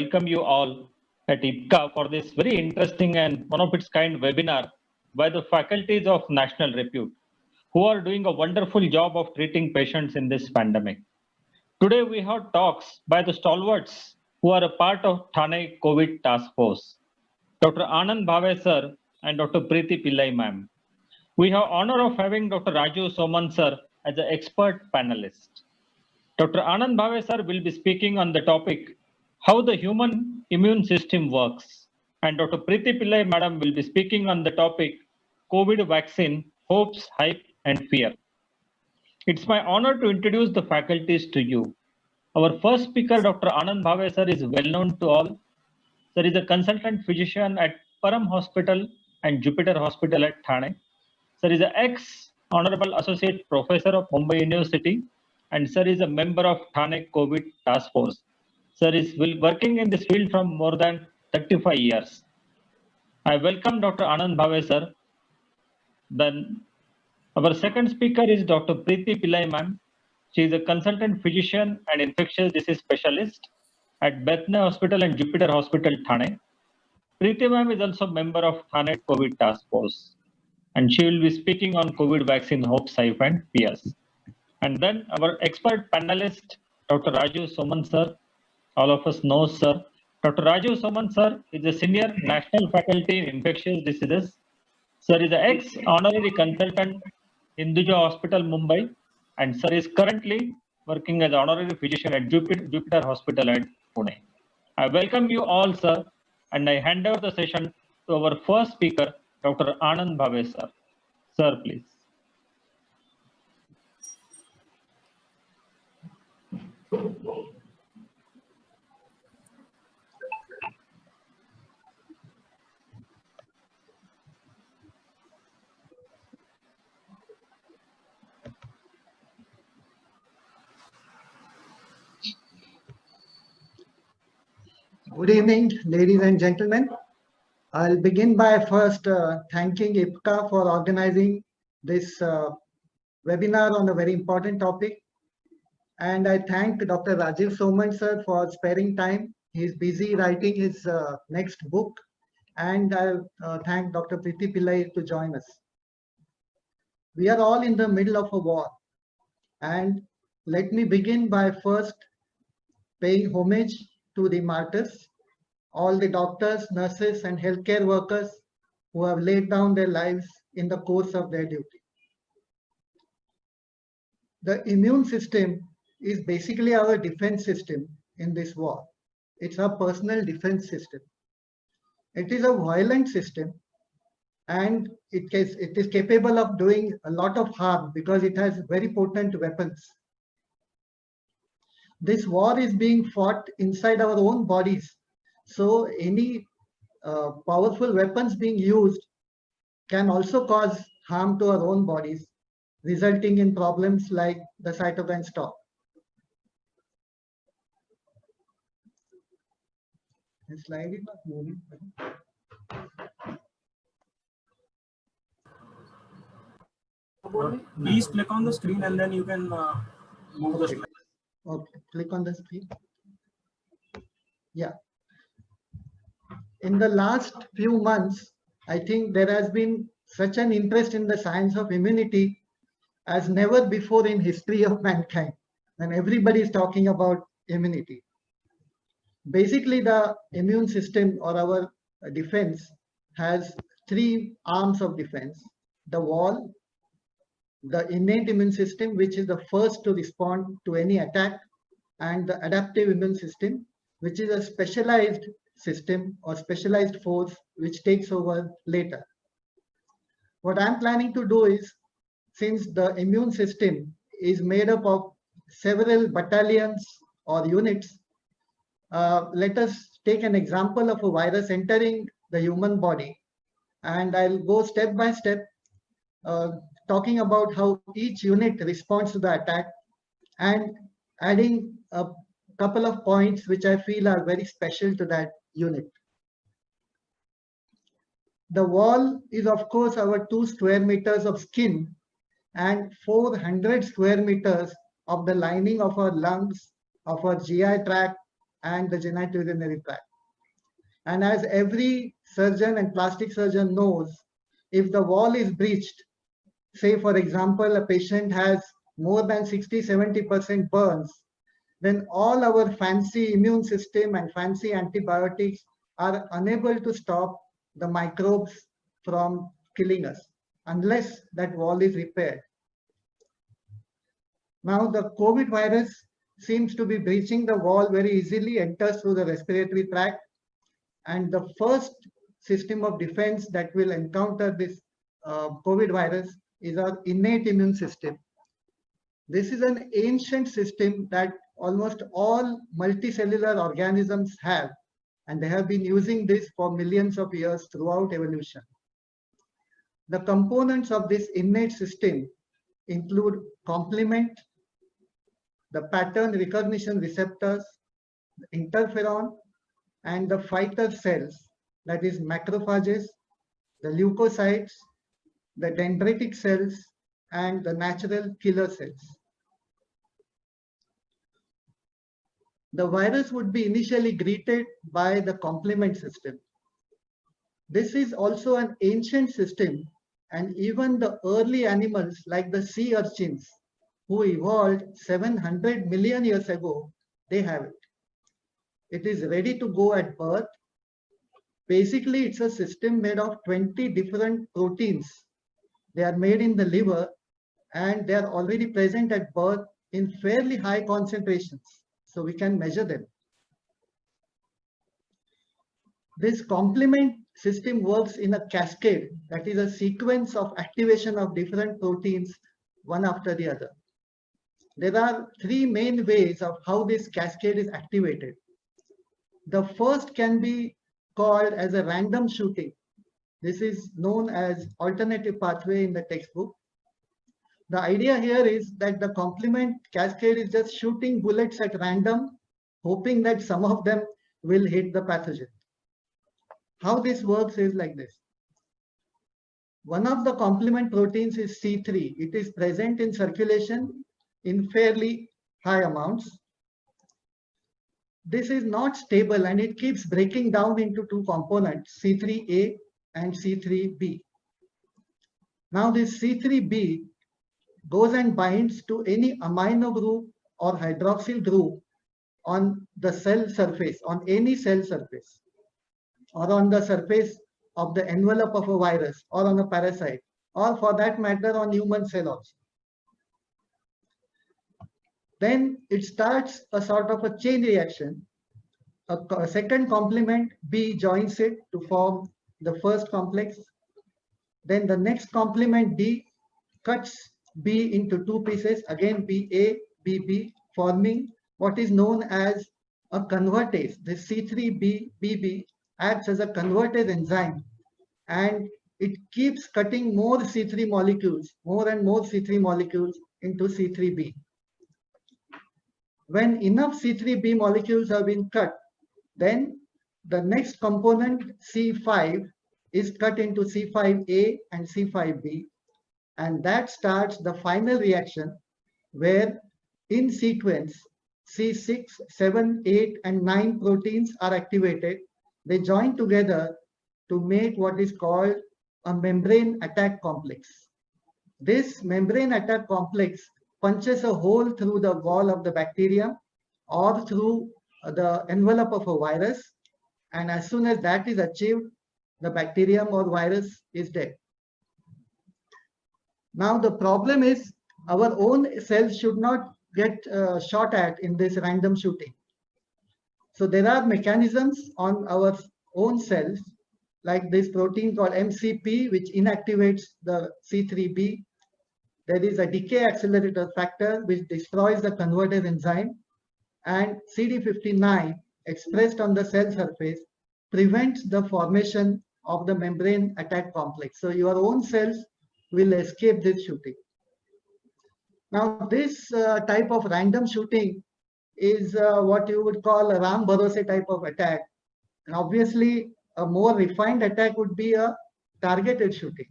welcome you all at IPCA for this very interesting and one of its kind webinar by the faculties of national repute who are doing a wonderful job of treating patients in this pandemic. Today we have talks by the stalwarts who are a part of Thane COVID task force, Dr. Anand Bhave sir and Dr. Preeti Pillai ma'am. We have honor of having Dr. Raju Soman sir as an expert panelist. Dr. Anand Bhave sir will be speaking on the topic how the human immune system works, and Dr. Preeti Pillai madam will be speaking on the topic COVID vaccine, hopes, hype and fear. It's my honor to introduce the faculties to you. Our first speaker, Dr. Anand Bhave sir, is well known to all. Sir is a consultant physician at Param Hospital and Jupiter Hospital at Thane. Sir is an ex-honorable associate professor of Mumbai University, and sir is a member of Thane COVID task force. Sir is working in this field from more than 35 years. I welcome Dr. Anand Bhave sir. Then our second speaker is Dr. Preeti Pillai ma'am. She is a consultant physician and infectious disease specialist at Bethany Hospital and Jupiter Hospital, Thane. Preeti ma'am is also member of Thane COVID task force, and she will be speaking on COVID vaccine hopes, hype and fears. And then our expert panelist, Dr. Raju Soman sir. All of us know sir. Dr. Raju Soman sir is a senior national faculty in infectious diseases. Sir is an ex-honorary consultant in Hinduja Hospital, Mumbai, and sir is currently working as honorary physician at Jupiter Hospital at Pune. I welcome you all, sir, and I hand over the session to our first speaker, Dr. Anand Bhave, sir. Sir, please. Good evening, ladies and gentlemen. I'll begin by first thanking IPCA for organizing this webinar on a very important topic. And I thank Dr. Rajiv Soman sir for sparing time. He's busy writing his next book. And I'll thank Dr. Preeti Pillai to join us. We are all in the middle of a war. And let me begin by first paying homage to the martyrs, all the doctors, nurses, and healthcare workers who have laid down their lives in the course of their duty. The immune system is basically our defense system in this war. It's our personal defense system. It is a violent system, and it is capable of doing a lot of harm because it has very potent weapons. This war is being fought inside our own bodies. So any powerful weapons being used can also cause harm to our own bodies, resulting in problems like the cytokine storm. The slide is not moving. Please click on the screen and then you can move the slide. Okay, click on the screen. Yeah. In the last few months, I think there has been such an interest in the science of immunity as never before in history of mankind. And everybody is talking about immunity. Basically, the immune system or our defense has three arms of defense: the wall, the innate immune system, which is the first to respond to any attack, and the adaptive immune system, which is a specialized system or specialized force which takes over later. What I'm planning to do is, since the immune system is made up of several battalions or units, let us take an example of a virus entering the human body, and I'll go step by step talking about how each unit responds to the attack and adding a couple of points which I feel are very special to that unit. The wall is, of course, our 2 square meters of skin and 400 square meters of the lining of our lungs, of our GI tract, and the genitourinary tract. And as every surgeon and plastic surgeon knows, if the wall is breached, say for example, a patient has more than 60-70% burns, then all our fancy immune system and fancy antibiotics are unable to stop the microbes from killing us unless that wall is repaired. Now the COVID virus seems to be breaching the wall very easily, enters through the respiratory tract, and the first system of defense that will encounter this COVID virus is our innate immune system. This is an ancient system that almost all multicellular organisms have, and they have been using this for millions of years throughout evolution. The components of this innate system include complement, the pattern recognition receptors, the interferon, and the fighter cells, that is macrophages, the leukocytes, the dendritic cells, and the natural killer cells. The virus would be initially greeted by the complement system. This is also an ancient system, and even the early animals like the sea urchins who evolved 700 million years ago, they have it. It is ready to go at birth. Basically, it's a system made of 20 different proteins. They are made in the liver and they are already present at birth in fairly high concentrations, so we can measure them. This complement system works in a cascade, that is a sequence of activation of different proteins one after the other. There are three main ways of how this cascade is activated. The first can be called as a random shooting. This is known as alternative pathway in the textbook. The idea here is that the complement cascade is just shooting bullets at random, hoping that some of them will hit the pathogen. How this works is like this. One of the complement proteins is C3. It is present in circulation in fairly high amounts. This is not stable and it keeps breaking down into two components, C3A and C3B. Now this C3B goes and binds to any amino group or hydroxyl group on the cell surface, on any cell surface, or on the surface of the envelope of a virus, or on a parasite, or for that matter on human cell also. Then it starts a sort of a chain reaction. A second complement B joins it to form the first complex. Then the next complement D cuts B into two pieces, again BA, BB, forming what is known as a convertase. The C3BB acts as a convertase enzyme, and it keeps cutting more C3 molecules, more and more C3 molecules into C3B. When enough C3B molecules have been cut, then the next component C5 is cut into C5A and C5B, and that starts the final reaction where in sequence C6, 7, 8 and 9 proteins are activated. They join together to make what is called a membrane attack complex. This membrane attack complex punches a hole through the wall of the bacterium or through the envelope of a virus, and as soon as that is achieved, the bacterium or virus is dead. Now the problem is our own cells should not get shot at in this random shooting. So there are mechanisms on our own cells like this protein called MCP, which inactivates the C3B. There is a decay accelerator factor which destroys the convertase enzyme, and CD59 expressed on the cell surface prevents the formation of the membrane attack complex. So your own cells will escape this shooting. Now this type of random shooting is what you would call a Ram Bharose type of attack. And obviously a more refined attack would be a targeted shooting.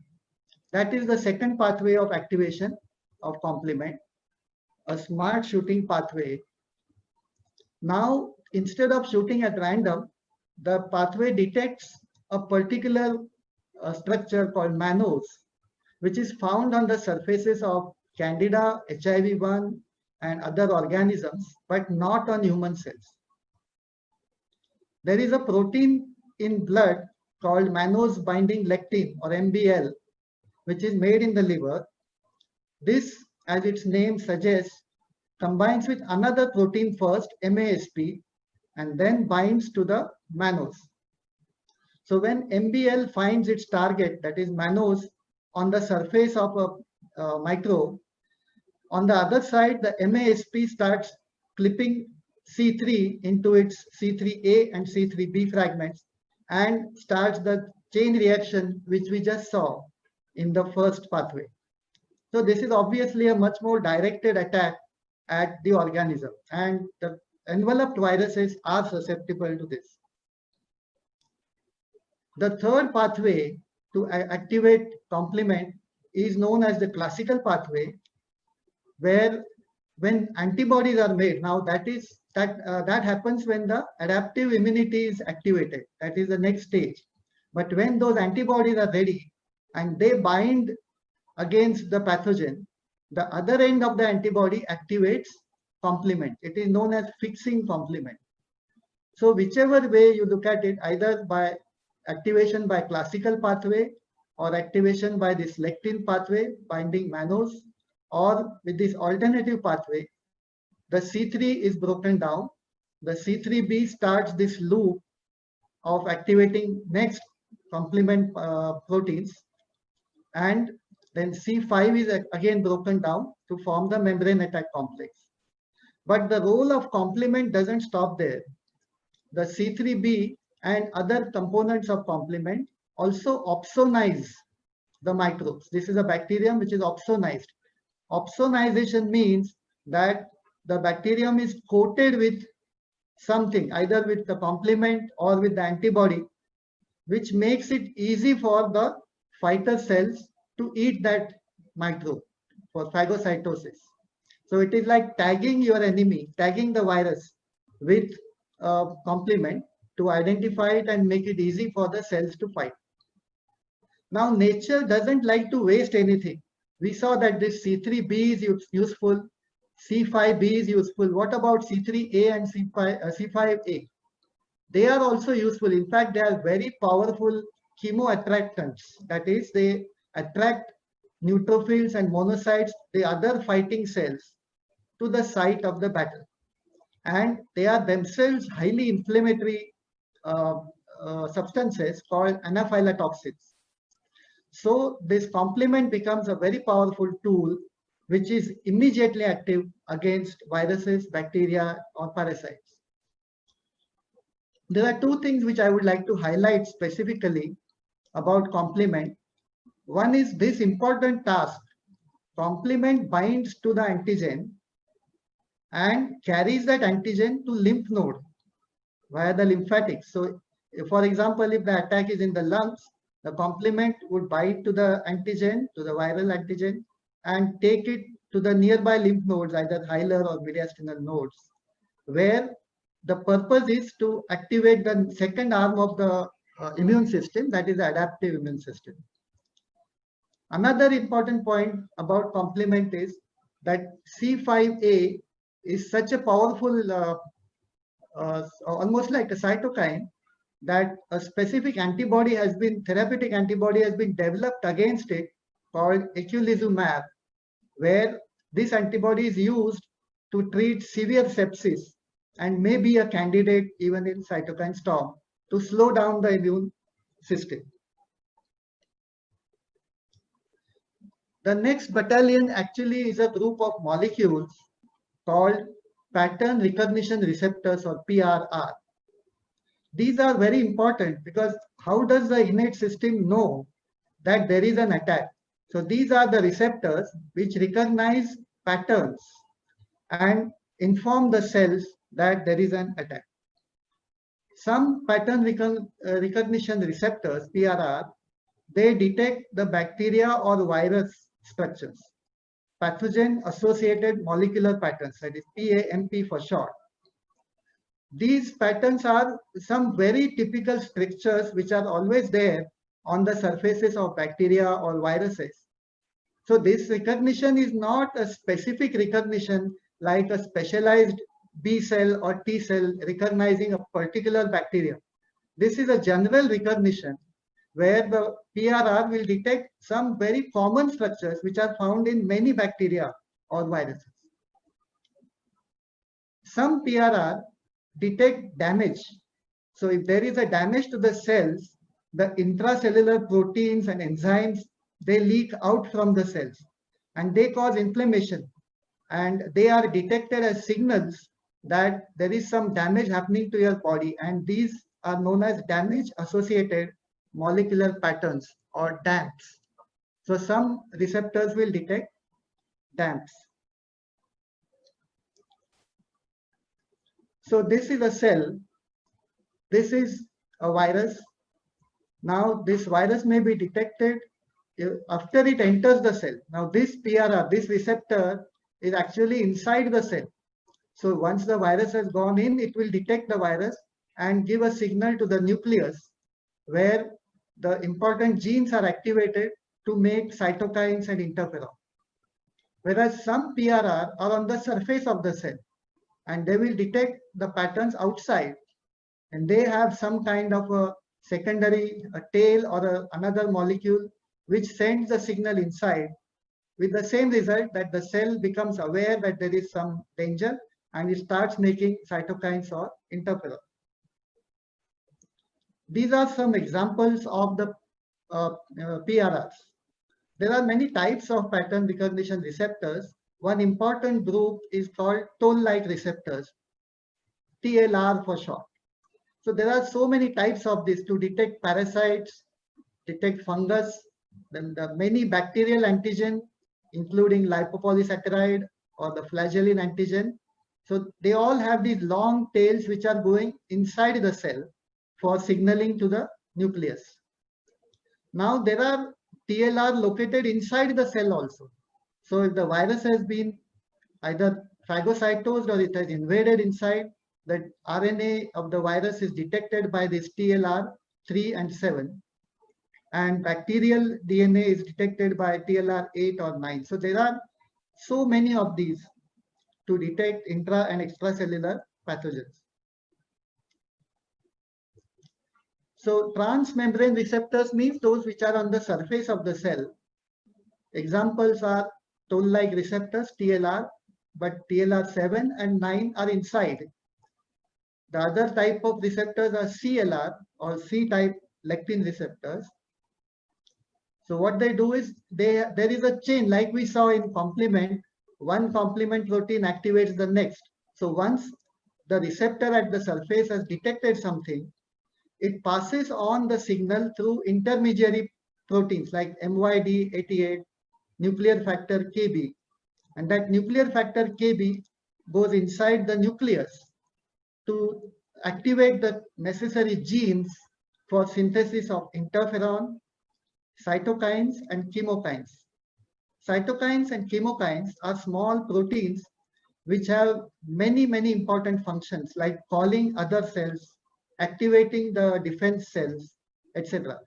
That is the second pathway of activation of complement, a smart shooting pathway. Now instead of shooting at random, the pathway detects a particular structure called mannose, which is found on the surfaces of Candida, HIV-1, and other organisms, but not on human cells. There is a protein in blood called mannose binding lectin, or MBL, which is made in the liver. This, as its name suggests, combines with another protein first, MASP, and then binds to the mannose. So when MBL finds its target, that is mannose, on the surface of a microbe, on the other side, the MASP starts clipping C3 into its C3A and C3B fragments and starts the chain reaction which we just saw in the first pathway. So this is obviously a much more directed attack at the organism, and the enveloped viruses are susceptible to this. The third pathway to activate complement is known as the classical pathway, where when antibodies are made, now that happens when the adaptive immunity is activated. That is the next stage. But when those antibodies are ready and they bind against the pathogen, the other end of the antibody activates complement. It is known as fixing complement. So whichever way you look at it, either by activation by classical pathway or activation by this lectin pathway binding mannose, or with this alternative pathway, the C3 is broken down. The C3b starts this loop of activating next complement proteins, and then C5 is again broken down to form the membrane attack complex. But the role of complement doesn't stop there. The C3b and other components of complement also opsonize the microbes. This is a bacterium which is opsonized. Opsonization means that the bacterium is coated with something, either with the complement or with the antibody, which makes it easy for the fighter cells to eat that microbe for phagocytosis. So it is like tagging your enemy, tagging the virus with complement to identify it and make it easy for the cells to fight. Now, nature doesn't like to waste anything. We saw that this C3b is useful, C5b is useful. What about C3a and C5a? They are also useful. In fact, they are very powerful chemoattractants. That is, they attract neutrophils and monocytes, the other fighting cells, to the site of the battle. And they are themselves highly inflammatory substances called anaphylatoxins. So this complement becomes a very powerful tool which is immediately active against viruses, bacteria, or parasites. There are two things which I would like to highlight specifically about complement. One is this important task. Complement binds to the antigen and carries that antigen to lymph node via the lymphatics. So, for example, if the attack is in the lungs, the complement would bind to the antigen, to the viral antigen, and take it to the nearby lymph nodes, either hilar or mediastinal nodes, where the purpose is to activate the second arm of the immune system, that is the adaptive immune system. Another important point about complement is that C5a is such a powerful, almost like a cytokine, that a specific antibody has been, therapeutic antibody has been developed against it called eculizumab, where this antibody is used to treat severe sepsis and may be a candidate even in cytokine storm to slow down the immune system. The next battalion actually is a group of molecules called pattern recognition receptors, or PRR. These are very important because how does the innate system know that there is an attack? So these are the receptors which recognize patterns and inform the cells that there is an attack. Some pattern recognition receptors, PRR, they detect the bacteria or virus structures, pathogen associated molecular patterns, that is PAMP for short. These patterns are some very typical structures which are always there on the surfaces of bacteria or viruses. So this recognition is not a specific recognition like a specialized B cell or T cell recognizing a particular bacteria. This is a general recognition where the PRR will detect some very common structures which are found in many bacteria or viruses. Some PRR detect damage. So if there is a damage to the cells, the intracellular proteins and enzymes, they leak out from the cells and they cause inflammation, and they are detected as signals that there is some damage happening to your body, and these are known as damage associated molecular patterns or DAMPs. So some receptors will detect DAMPs. So this is a cell. This is a virus. Now this virus may be detected after it enters the cell. Now this PRR, this receptor is actually inside the cell. So once the virus has gone in, it will detect the virus and give a signal to the nucleus where the important genes are activated to make cytokines and interferon. Whereas some PRR are on the surface of the cell and they will detect the patterns outside, and they have some kind of a secondary a tail or another molecule which sends the signal inside, with the same result that the cell becomes aware that there is some danger and it starts making cytokines or interferon. These are some examples of the PRRs. There are many types of pattern recognition receptors. One important group is called toll-like receptors, TLR for short. So there are so many types of this to detect parasites, detect fungus, then the many bacterial antigen, including lipopolysaccharide or the flagellin antigen. So they all have these long tails which are going inside the cell for signaling to the nucleus. Now there are TLR located inside the cell also. So if the virus has been either phagocytosed or it has invaded inside, the RNA of the virus is detected by this TLR 3 and 7. And bacterial DNA is detected by TLR 8 or 9. So there are so many of these to detect intra and extracellular pathogens. So transmembrane receptors means those which are on the surface of the cell. Examples are toll-like receptors, TLR, but TLR7 and 9 are inside. The other type of receptors are CLR or C-type lectin receptors. So what they do is there is a chain like we saw in complement. One complement protein activates the next. So once the receptor at the surface has detected something, it passes on the signal through intermediary proteins like MYD88, nuclear factor KB. And that nuclear factor KB goes inside the nucleus to activate the necessary genes for synthesis of interferon, cytokines, and chemokines. Cytokines and chemokines are small proteins which have many important functions like calling other cells, activating the defense cells, etc.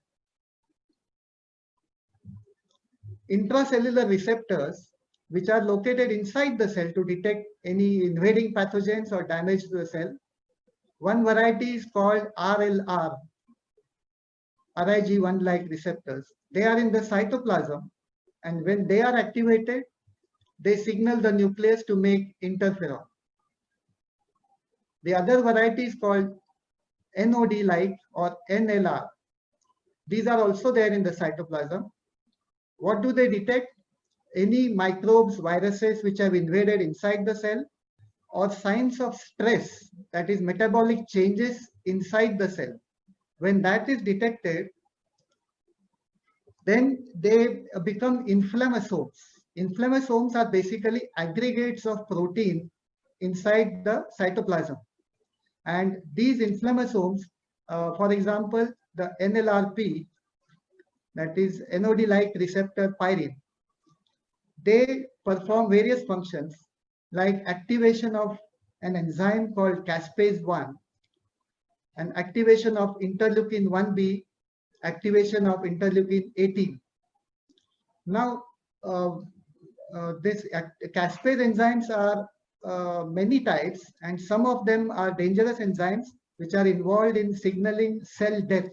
Intracellular receptors, which are located inside the cell to detect any invading pathogens or damage to the cell. One variety is called RLR, RIG1-like receptors. They are in the cytoplasm, and when they are activated, they signal the nucleus to make interferon. The other variety is called NOD-like or NLR. These are also there in the cytoplasm. What do they detect? Any microbes, viruses which have invaded inside the cell, or signs of stress, that is metabolic changes inside the cell. When that is detected, then they become inflammasomes. Inflammasomes are basically aggregates of protein inside the cytoplasm. And these inflammasomes, for example, the NLRP, that is NOD-like receptor pyrine, they perform various functions like activation of an enzyme called caspase 1, and activation of interleukin 1b, activation of interleukin 18. Now, this caspase enzymes are many types, and some of them are dangerous enzymes which are involved in signaling cell death.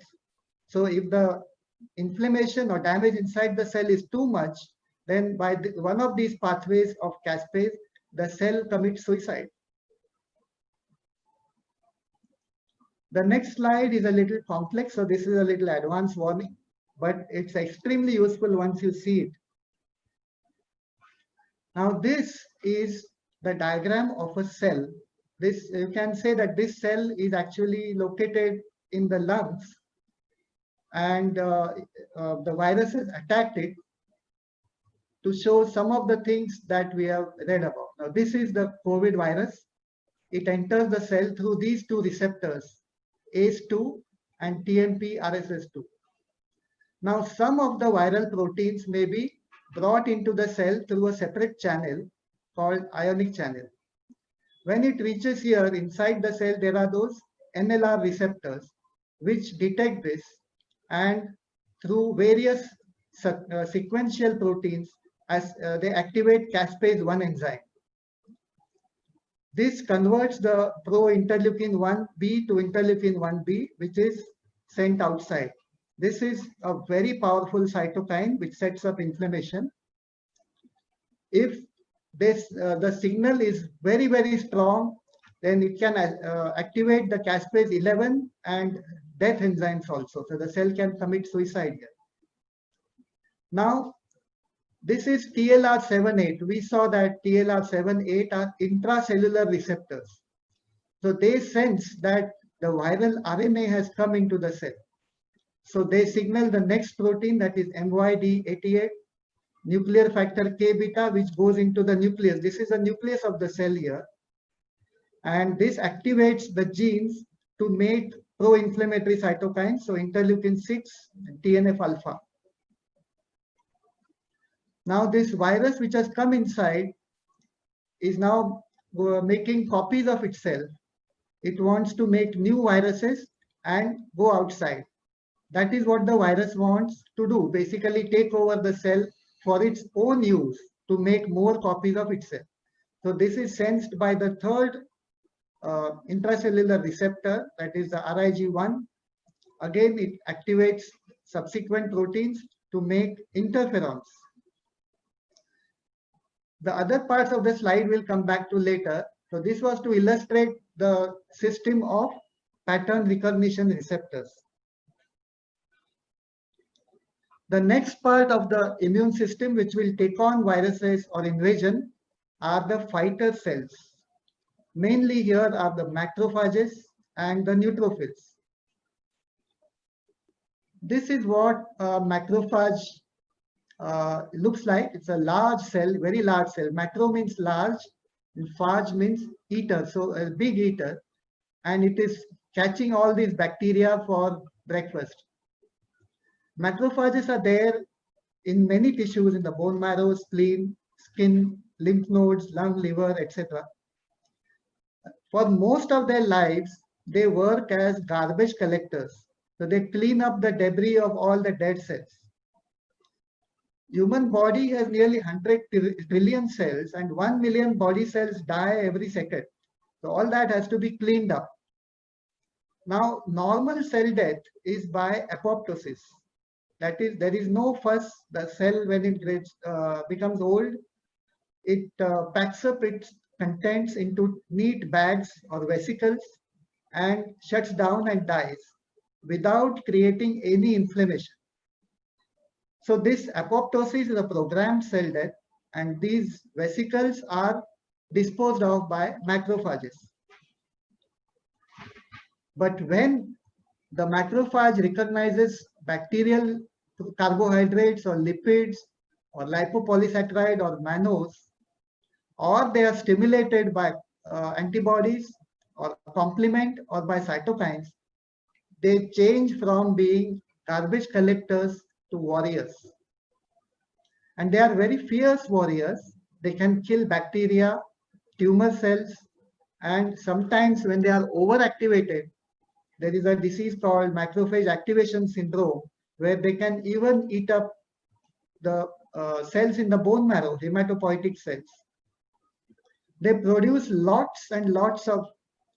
So if the inflammation or damage inside the cell is too much, then by one of these pathways of caspase, the cell commits suicide. The next slide is a little complex, so this is a little advanced warning, but it's extremely useful once you see it. Now this is the diagram of a cell. This, you can say that this cell is actually located in the lungs, and the virus has attacked it to show some of the things that we have read about. Now this is the COVID virus. It enters the cell through these two receptors, ACE2 and TMP-RSS2. Now some of the viral proteins may be brought into the cell through a separate channel called ionic channel. When it reaches here inside the cell, there are those NLR receptors which detect this, and through various sequential proteins, as they activate caspase 1 enzyme. This converts the pro-interleukin 1b to interleukin 1b, which is sent outside. This is a very powerful cytokine which sets up inflammation. If this the signal is very, very strong, then it can activate the caspase 11 and death enzymes also. So the cell can commit suicide here. Now, this is TLR7/8. We saw that TLR7/8 are intracellular receptors. So they sense that the viral RNA has come into the cell. So they signal the next protein, that is MYD88, nuclear factor K beta, which goes into the nucleus. This is the nucleus of the cell here. And this activates the genes to make pro-inflammatory cytokines, so interleukin 6 and TNF alpha. Now this virus which has come inside is now making copies of itself. It wants to make new viruses and go outside. That is what the virus wants to do, basically take over the cell for its own use, to make more copies of itself. So this is sensed by the third intracellular receptor, that is the RIG1. Again, it activates subsequent proteins to make interferons. The other parts of the slide will come back to later. So this was to illustrate the system of pattern recognition receptors. The next part of the immune system which will take on viruses or invasion are the fighter cells. Mainly here are the macrophages and the neutrophils. This is what a macrophage looks like. It's a large cell, very large cell. Macro means large, and phage means eater, so a big eater. And it is catching all these bacteria for breakfast. Macrophages are there in many tissues, in the bone marrow, spleen, skin, lymph nodes, lung, liver, etc. For most of their lives, they work as garbage collectors. So they clean up the debris of all the dead cells. Human body has nearly 100 trillion cells, and 1 million body cells die every second. So all that has to be cleaned up. Now, normal cell death is by apoptosis. That is, there is no fuss. The cell, when it becomes old, it packs up its contents into neat bags or vesicles and shuts down and dies without creating any inflammation. So this apoptosis is a programmed cell death, and these vesicles are disposed of by macrophages. But when the macrophage recognizes bacterial carbohydrates or lipids or lipopolysaccharide or mannose, or they are stimulated by antibodies or complement or by cytokines, they change from being garbage collectors to warriors. And they are very fierce warriors. They can kill bacteria, tumor cells, And sometimes when they are overactivated, there is a disease called macrophage activation syndrome, where they can even eat up the cells in the bone marrow, hematopoietic cells. They produce lots and lots of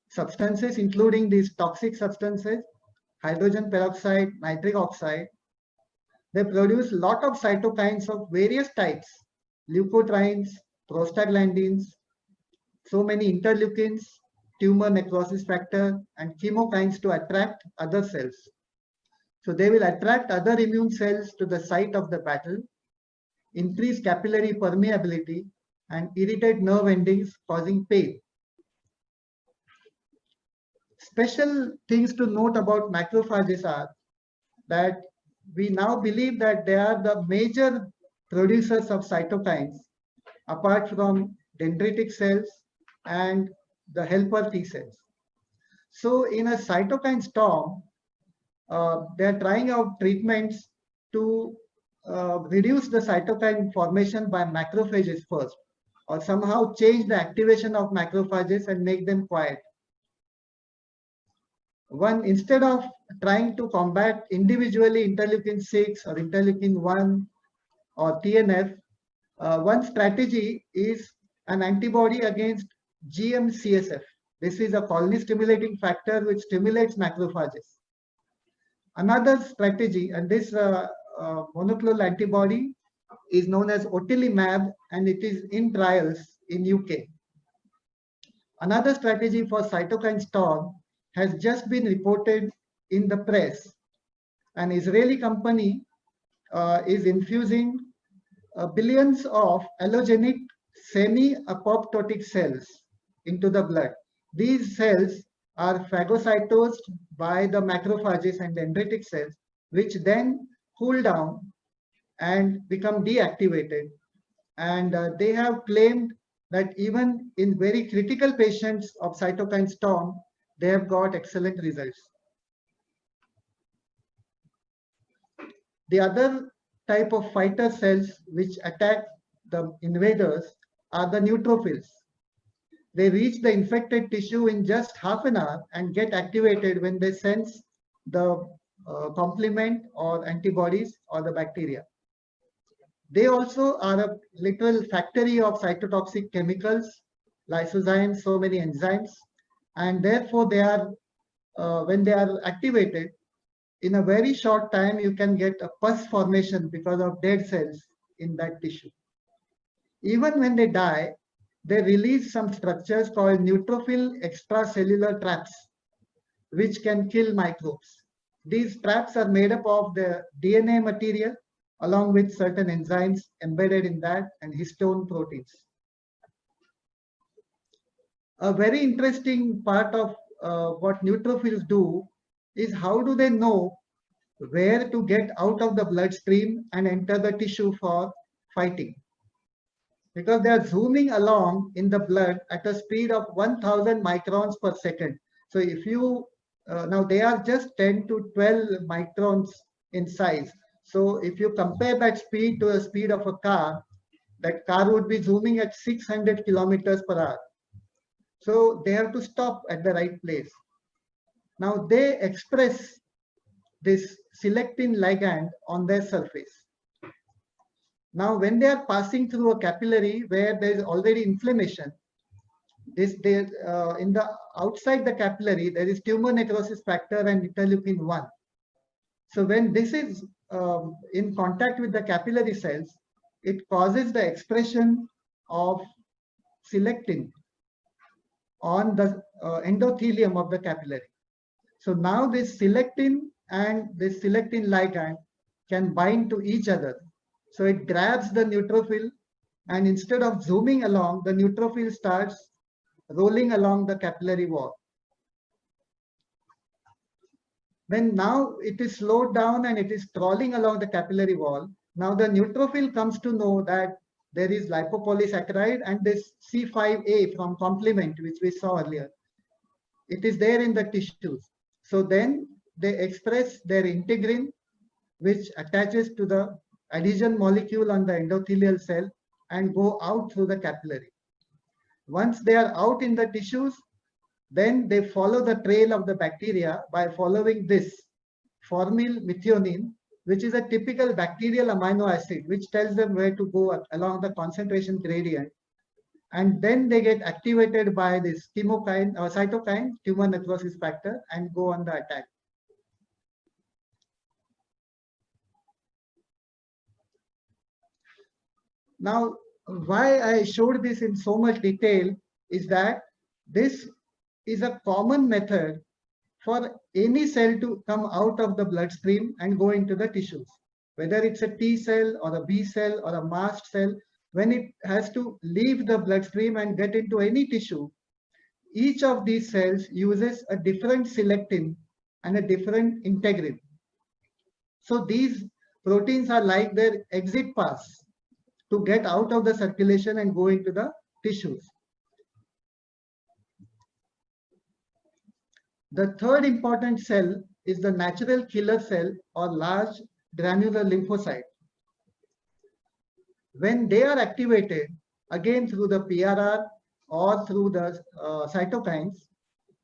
substances, including these toxic substances, hydrogen peroxide, nitric oxide. They produce lot of cytokines of various types, leukotrienes, prostaglandins, so many interleukins, tumor necrosis factor, and chemokines to attract other cells. So they will attract other immune cells to the site of the battle, increase capillary permeability, and irritate nerve endings, causing pain. Special things to note about macrophages are that we now believe that they are the major producers of cytokines, apart from dendritic cells and the helper T cells. So in a cytokine storm, they are trying out treatments to reduce the cytokine formation by macrophages first, or somehow change the activation of macrophages and make them quiet. Instead of trying to combat individually interleukin-6 or interleukin-1 or TNF, one strategy is an antibody against GM-CSF. This is a colony stimulating factor which stimulates macrophages. Another strategy, and this monoclonal antibody is known as otilimab, and it is in trials in UK. Another strategy for cytokine storm has just been reported in the press. An Israeli company is infusing billions of allogenic semi-apoptotic cells into the blood. These cells are phagocytosed by the macrophages and dendritic cells, which then cool down and become deactivated. And they have claimed that even in very critical patients of cytokine storm, they have got excellent results. The other type of fighter cells which attack the invaders are the neutrophils. They reach the infected tissue in just half an hour and get activated when they sense the complement or antibodies or the bacteria. They also are a literal factory of cytotoxic chemicals, lysozymes, so many enzymes, and therefore they are, when they are activated, in a very short time you can get a pus formation because of dead cells in that tissue. Even when they die, they release some structures called neutrophil extracellular traps, which can kill microbes. These traps are made up of the DNA material along with certain enzymes embedded in that and histone proteins. A very interesting part of what neutrophils do is how do they know where to get out of the bloodstream and enter the tissue for fighting. Because they are zooming along in the blood at a speed of 1000 microns per second. So if you, now they are just 10 to 12 microns in size. So if you compare that speed to the speed of a car, that car would be zooming at 600 kilometers per hour. So they have to stop at the right place. Now they express this selectin ligand on their surface. Now, when they are passing through a capillary where there is already inflammation, in the outside the capillary, there is tumor necrosis factor and interleukin-1. So when this is in contact with the capillary cells, it causes the expression of selectin on the endothelium of the capillary. So now this selectin and this selectin ligand can bind to each other. So it grabs the neutrophil, and instead of zooming along, the neutrophil starts rolling along the capillary wall. When now it is slowed down and it is crawling along the capillary wall, now the neutrophil comes to know that there is lipopolysaccharide and this C5a from complement, which we saw earlier. It is there in the tissues. So then they express their integrin, which attaches to the adhesion molecule on the endothelial cell and go out through the capillary. Once they are out in the tissues, Then they follow the trail of the bacteria by following this formylmethionine, which is a typical bacterial amino acid, which tells them where to go along the concentration gradient. And then they get activated by this chemokine or cytokine, tumor necrosis factor, and go on the attack. Now, why I showed this in so much detail is that this is a common method for any cell to come out of the bloodstream and go into the tissues. Whether it's a T cell or a B cell or a mast cell, when it has to leave the bloodstream and get into any tissue, each of these cells uses a different selectin and a different integrin. So these proteins are like their exit pass to get out of the circulation and go into the tissues. The third important cell is the natural killer cell or large granular lymphocyte. When they are activated, again through the PRR or through the cytokines,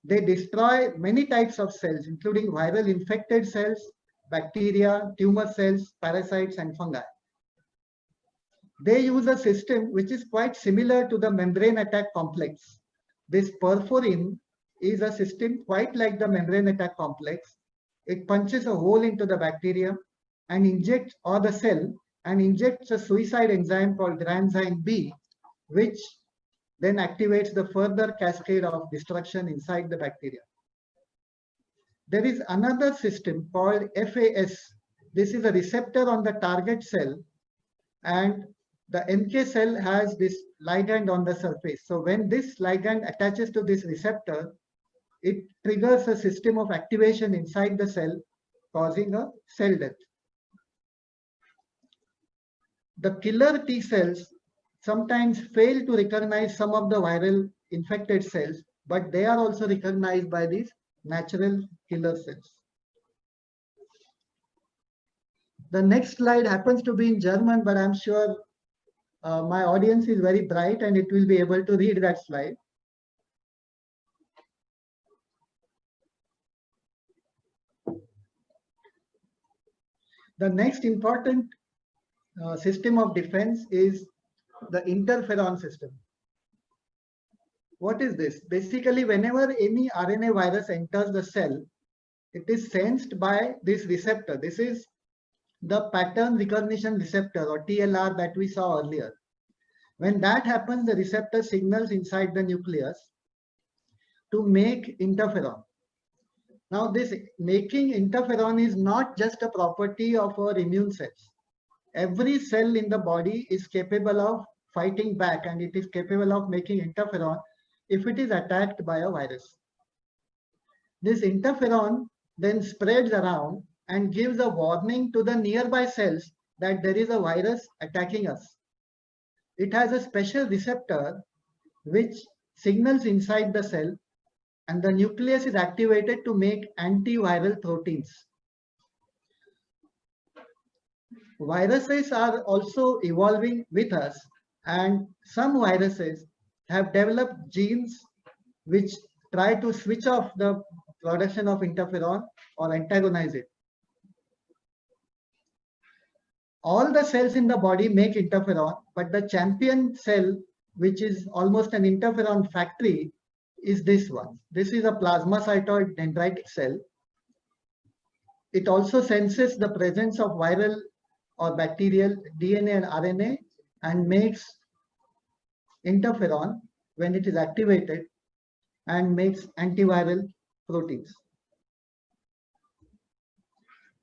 they destroy many types of cells, including viral infected cells, bacteria, tumor cells, parasites, and fungi. They use a system which is quite similar to the membrane attack complex. This perforin is a system quite like the membrane attack complex. It punches a hole into the bacteria and injects, or the cell, and injects a suicide enzyme called granzyme B, which then activates the further cascade of destruction inside the bacteria. There is another system called FAS. This is a receptor on the target cell, and the NK cell has this ligand on the surface. So when this ligand attaches to this receptor, it triggers a system of activation inside the cell, causing a cell death. The killer T cells sometimes fail to recognize some of the viral infected cells, but they are also recognized by these natural killer cells. The next slide happens to be in German, but I'm sure my audience is very bright and it will be able to read that slide. The next important system of defense is the interferon system. What is this? Basically, whenever any RNA virus enters the cell, it is sensed by this receptor. This is the pattern recognition receptor, or TLR, that we saw earlier. When that happens, the receptor signals inside the nucleus to make interferon. Now, this making interferon is not just a property of our immune cells. Every cell in the body is capable of fighting back, and it is capable of making interferon if it is attacked by a virus. This interferon then spreads around and gives a warning to the nearby cells that there is a virus attacking us. It has a special receptor which signals inside the cell, and the nucleus is activated to make antiviral proteins. Viruses are also evolving with us, and some viruses have developed genes which try to switch off the production of interferon or antagonize it. All the cells in the body make interferon, but the champion cell, which is almost an interferon factory, is this one. This is a plasmacytoid dendritic cell. It also senses the presence of viral or bacterial DNA and RNA and makes interferon when it is activated and makes antiviral proteins.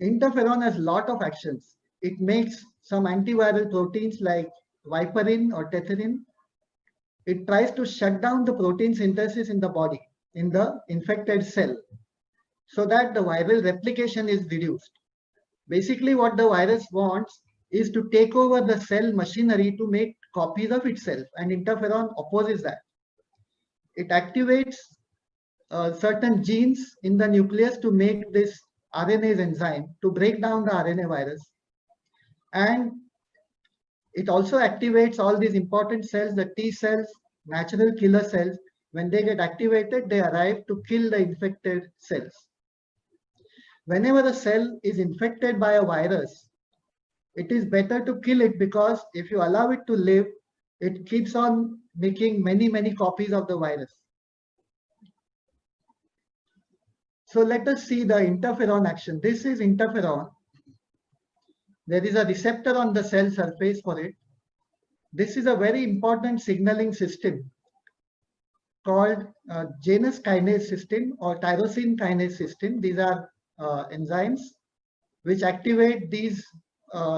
Interferon has a lot of actions. It makes some antiviral proteins like viperin or tetherin. It tries to shut down the protein synthesis in the body, in the infected cell, so that the viral replication is reduced. Basically, what the virus wants is to take over the cell machinery to make copies of itself, and interferon opposes that. It activates certain genes in the nucleus to make this RNase enzyme to break down the RNA virus. And it also activates all these important cells, the T cells, natural killer cells, When they get activated, they arrive to kill the infected cells. Whenever a cell is infected by a virus, it is better to kill it, because if you allow it to live, it keeps on making many copies of the virus. So let us see the interferon action. This is interferon. There is a receptor on the cell surface for it. This is a very important signaling system called Janus kinase system or tyrosine kinase system. These are enzymes which activate these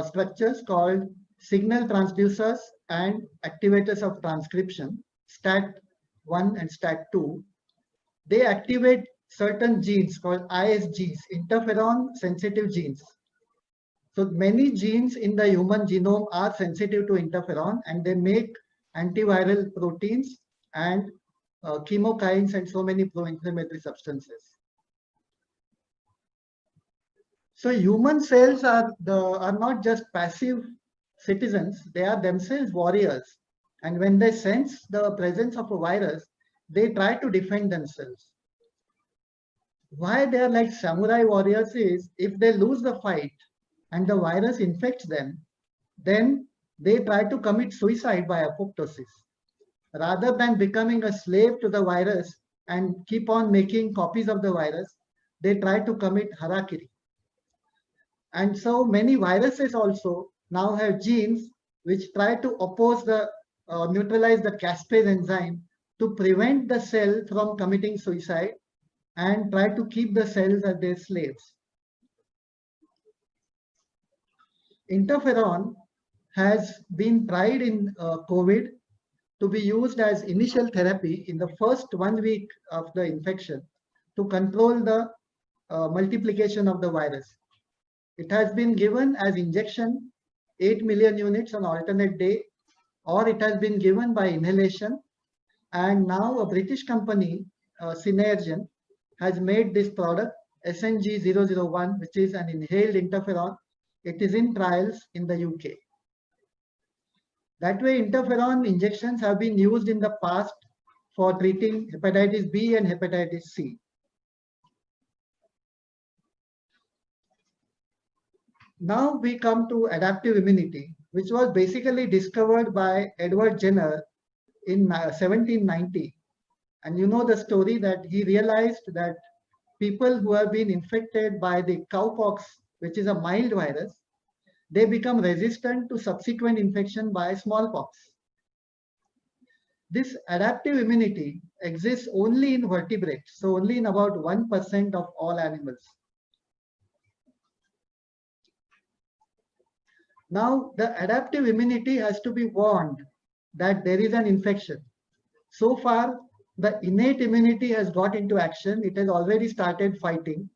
structures called signal transducers and activators of transcription, STAT1 and STAT2. They activate certain genes called ISGs, interferon sensitive genes. So many genes in the human genome are sensitive to interferon, and they make antiviral proteins and chemokines and so many pro-inflammatory substances. So human cells are not just passive citizens, they are themselves warriors. And when they sense the presence of a virus, they try to defend themselves. Why they are like samurai warriors is, if they lose the fight and the virus infects them, then they try to commit suicide by apoptosis. Rather than becoming a slave to the virus and keep on making copies of the virus, they try to commit harakiri. And so many viruses also now have genes which try to oppose the neutralize the caspase enzyme to prevent the cell from committing suicide and try to keep the cells as their slaves. Interferon has been tried in COVID to be used as initial therapy in the first 1 week of the infection to control the multiplication of the virus. It has been given as injection, 8 million units on alternate day, or it has been given by inhalation. And now a British company, Synergen, has made this product, SNG001, which is an inhaled interferon. It is in trials in the UK. That way, interferon injections have been used in the past for treating hepatitis B and hepatitis C. Now we come to adaptive immunity, which was basically discovered by Edward Jenner in 1790. And you know the story that he realized that people who have been infected by the cowpox, which is a mild virus, they become resistant to subsequent infection by smallpox. This adaptive immunity exists only in vertebrates, so only in about 1% of all animals. Now, the adaptive immunity has to be warned that there is an infection. So far, the innate immunity has got into action. It has already started fighting,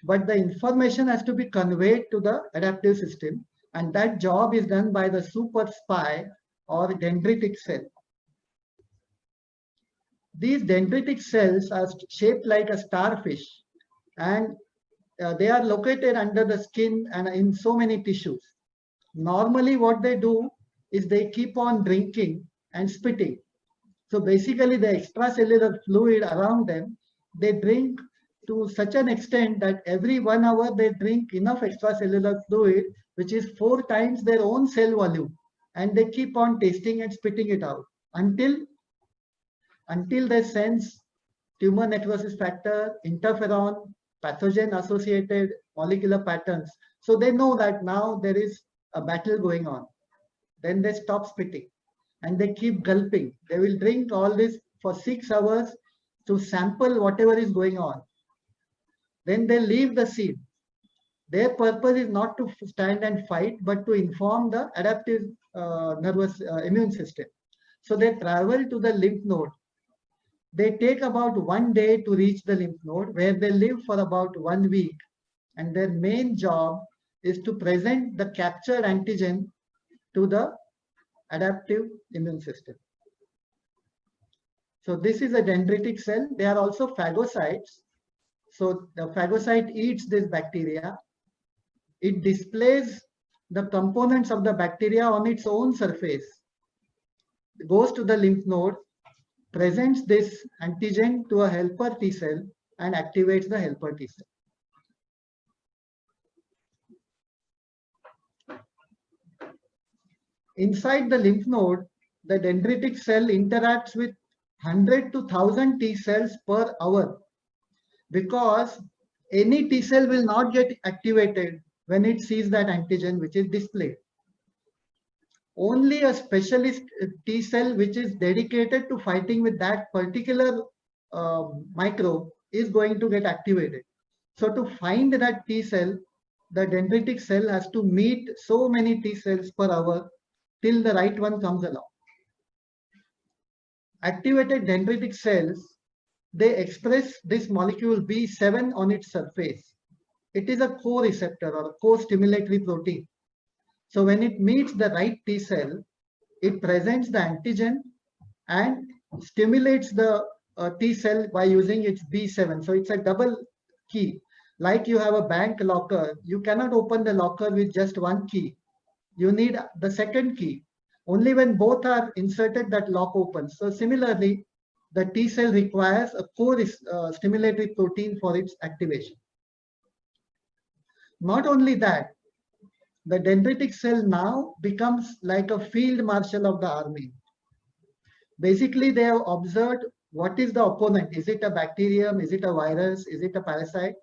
but the information has to be conveyed to the adaptive system, and that job is done by the super spy or dendritic cell. These dendritic cells are shaped like a starfish, and they are located under the skin and in so many tissues. Normally what they do is they keep on drinking and spitting. So basically the extracellular fluid around them, they drink to such an extent that every 1 hour they drink enough extracellular fluid, which is 4 times their own cell volume. And they keep on tasting and spitting it out until they sense tumor necrosis factor, interferon, pathogen associated molecular patterns. So they know that now there is a battle going on. Then they stop spitting and they keep gulping. They will drink all this for 6 hours to sample whatever is going on. Then they leave the scene. Their purpose is not to stand and fight, but to inform the adaptive nervous immune system. So they travel to the lymph node. They take about 1 day to reach the lymph node, where they live for about 1 week. And their main job is to present the captured antigen to the adaptive immune system. So this is a dendritic cell. They are also phagocytes. So the phagocyte eats this bacteria. It displays the components of the bacteria on its own surface. It goes to the lymph node, presents this antigen to a helper T cell and activates the helper T cell. Inside the lymph node, the dendritic cell interacts with 100 to 1000 T cells per hour, because any T cell will not get activated when it sees that antigen which is displayed. Only a specialist T cell which is dedicated to fighting with that particular microbe is going to get activated. So to find that T cell, the dendritic cell has to meet so many T cells per hour till the right one comes along. Activated dendritic cells, they express this molecule B7 on its surface. It is a co-receptor or a co-stimulatory protein. So when it meets the right T cell, it presents the antigen and stimulates the T cell by using its B7. So it's a double key. Like you have a bank locker, you cannot open the locker with just one key. You need the second key. Only when both are inserted that lock opens. So similarly, the T cell requires a co-stimulatory protein for its activation. Not only that, the dendritic cell now becomes like a field marshal of the army. Basically, they have observed what is the opponent. Is it a bacterium? Is it a virus? Is it a parasite?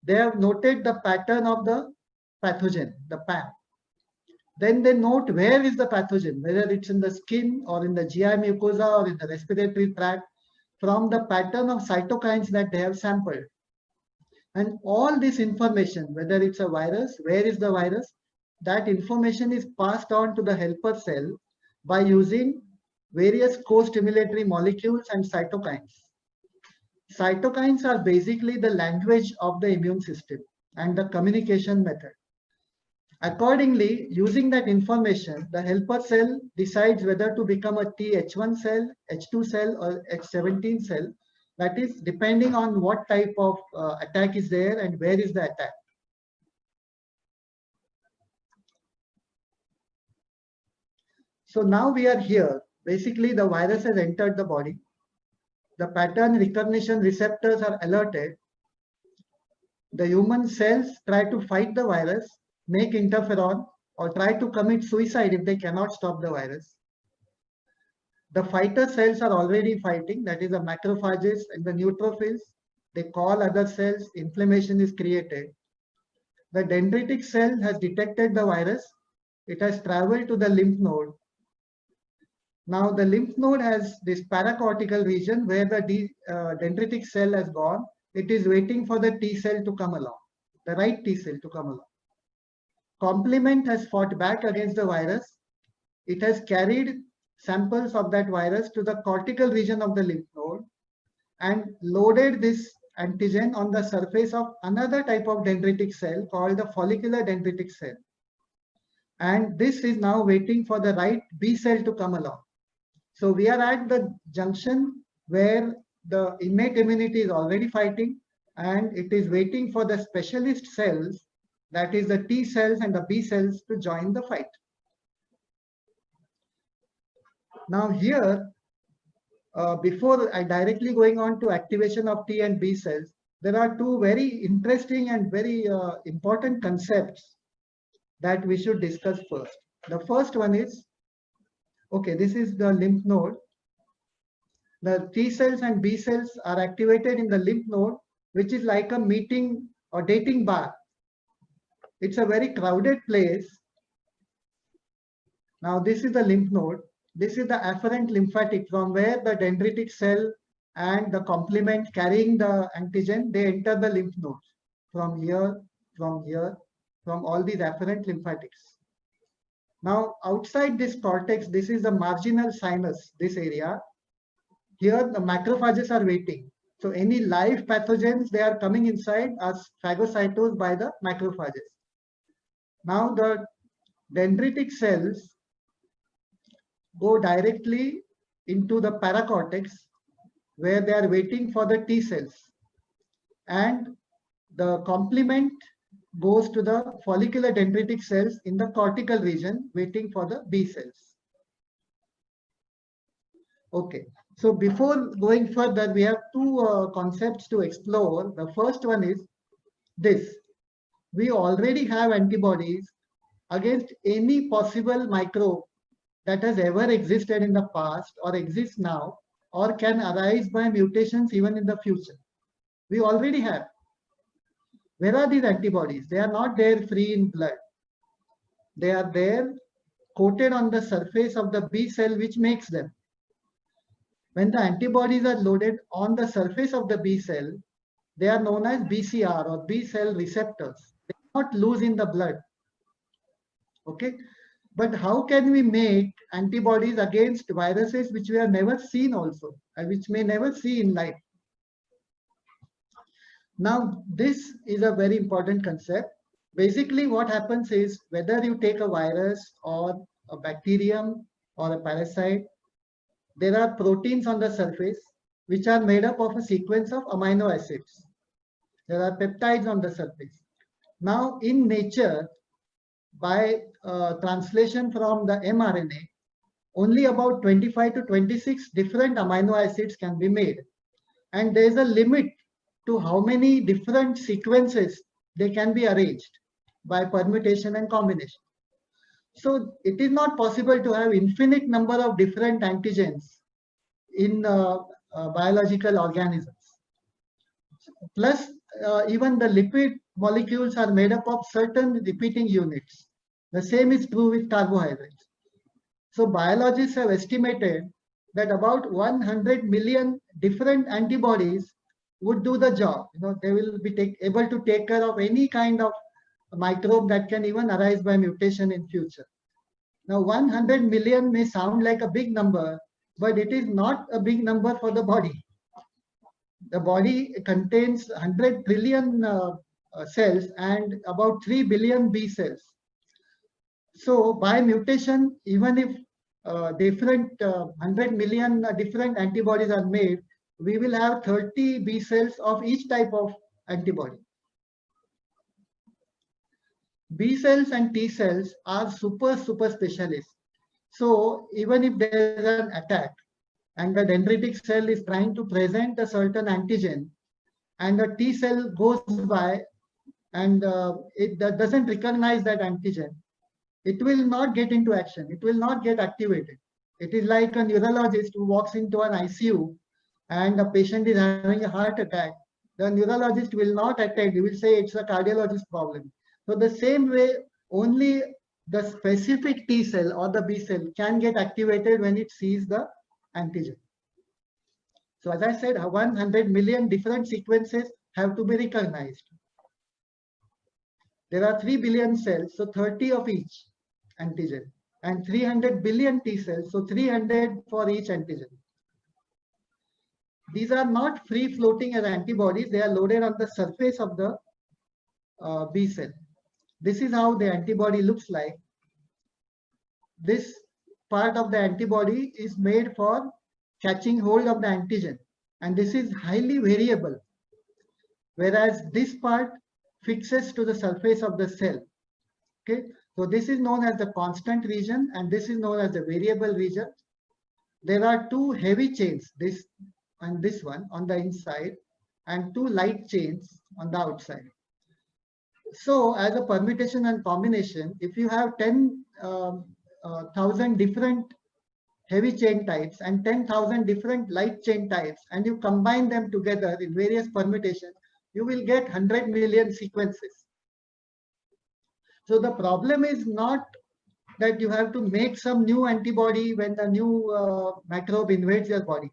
They have noted the pattern of the pathogen, the PAM. Then they note where is the pathogen, whether it's in the skin or in the GI mucosa or in the respiratory tract, from the pattern of cytokines that they have sampled. And all this information, whether it's a virus, where is the virus, that information is passed on to the helper cell by using various co-stimulatory molecules and cytokines. Cytokines are basically the language of the immune system and the communication method. Accordingly, using that information, the helper cell decides whether to become a Th1 cell, H2 cell, or H17 cell. That is depending on what type of attack is there and where is the attack. So now we are here. Basically, the virus has entered the body. The pattern recognition receptors are alerted. The human cells try to fight the virus, make interferon, or try to commit suicide if they cannot stop the virus. The fighter cells are already fighting, that is the macrophages and the neutrophils. They call other cells, inflammation is created. The dendritic cell has detected the virus. It has traveled to the lymph node. Now the lymph node has this paracortical region where the dendritic cell has gone. It is waiting for the T cell to come along, the right T cell to come along. Complement has fought back against the virus. It has carried samples of that virus to the cortical region of the lymph node and loaded this antigen on the surface of another type of dendritic cell called the follicular dendritic cell. And this is now waiting for the right B cell to come along. So we are at the junction where the innate immunity is already fighting and it is waiting for the specialist cells, that is the T cells and the B cells, to join the fight. Now here, before I directly going on to activation of T and B cells, there are two very interesting and very important concepts that we should discuss first. The first one is, okay, this is the lymph node. The T cells and B cells are activated in the lymph node, which is like a meeting or dating bar. It's a very crowded place. Now this is the lymph node. This is the afferent lymphatic from where the dendritic cell and the complement carrying the antigen, they enter the lymph nodes from here, from all these afferent lymphatics. Now outside this cortex, this is the marginal sinus, this area. Here the macrophages are waiting. So any live pathogens, they are coming inside as phagocytosed by the macrophages. Now the dendritic cells go directly into the paracortex where they are waiting for the T cells. And the complement goes to the follicular dendritic cells in the cortical region waiting for the B cells. Okay, So before going further, we have two concepts to explore. The first one is this. We already have antibodies against any possible microbe that has ever existed in the past or exists now or can arise by mutations even in the future. We already have. Where are these antibodies? They are not there free in blood. They are there coated on the surface of the B cell which makes them. When the antibodies are loaded on the surface of the B cell, they are known as BCR or B cell receptors. They are not loose in the blood. Okay, but how can we make antibodies against viruses which we have never seen also, and which may never see in life? Now, this is a very important concept. Basically, what happens is whether you take a virus or a bacterium or a parasite, there are proteins on the surface which are made up of a sequence of amino acids. There are peptides on the surface. Now, in nature, by translation from the mRNA, only about 25 to 26 different amino acids can be made. And there is a limit to how many different sequences they can be arranged by permutation and combination. So it is not possible to have infinite number of different antigens in biological organisms. Plus, even the lipid molecules are made up of certain repeating units. The same is true with carbohydrates. So biologists have estimated that about 100 million different antibodies would do the job. They will be able to take care of any kind of microbe that can even arise by mutation in future. Now, 100 million may sound like a big number, but it is not a big number for the body. The body contains 100 trillion cells and about 3 billion B cells. So by mutation, even if different 100 million different antibodies are made, we will have 30 B cells of each type of antibody. B cells and T cells are super specialists. So even if there is an attack and the dendritic cell is trying to present a certain antigen and the T cell goes by and it doesn't recognize that antigen, it will not get into action. It will not get activated. It is like a neurologist who walks into an ICU and a patient is having a heart attack. The neurologist will not attend. He will say it's a cardiologist problem. So the same way, only the specific T cell or the B cell can get activated when it sees the antigen. So as I said, 100 million different sequences have to be recognized. There are 3 billion cells, so 30 of each antigen, and 300 billion T cells, so 300 for each antigen. These are not free floating as antibodies, they are loaded on the surface of the B cell. This is how the antibody looks like. This part of the antibody is made for catching hold of the antigen, and this is highly variable, whereas this part fixes to the surface of the cell. Okay, so this is known as the constant region and this is known as the variable region. There are two heavy chains, this and this one on the inside, and two light chains on the outside. So as a permutation and combination, if you have 10,000 different heavy chain types and 10,000 different light chain types, and you combine them together in various permutations, you will get 100 million sequences. So the problem is not that you have to make some new antibody when the new microbe invades your body.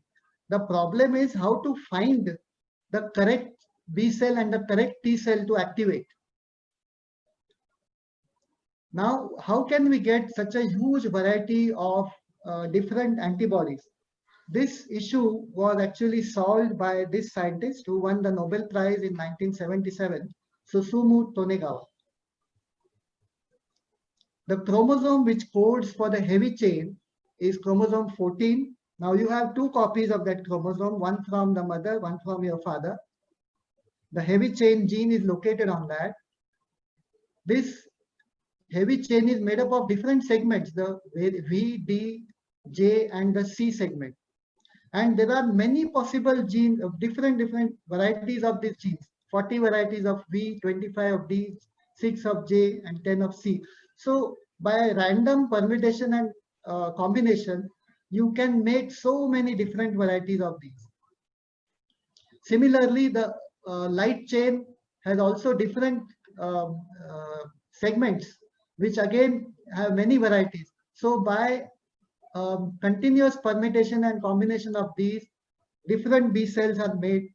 The problem is how to find the correct B cell and the correct T cell to activate. Now, how can we get such a huge variety of different antibodies? This issue was actually solved by this scientist who won the Nobel Prize in 1977, Susumu Tonegawa. The chromosome which codes for the heavy chain is chromosome 14. Now you have two copies of that chromosome, one from the mother, one from your father. The heavy chain gene is located on that. This heavy chain is made up of different segments, the V, D, J and the C segment. And there are many possible genes of different varieties of these genes, 40 varieties of V, 25 of D, 6 of J, and 10 of C. So by random permutation and combination, you can make so many different varieties of these. Similarly, the light chain has also different segments, which again have many varieties. So by continuous permutation and combination of these, different B cells are made,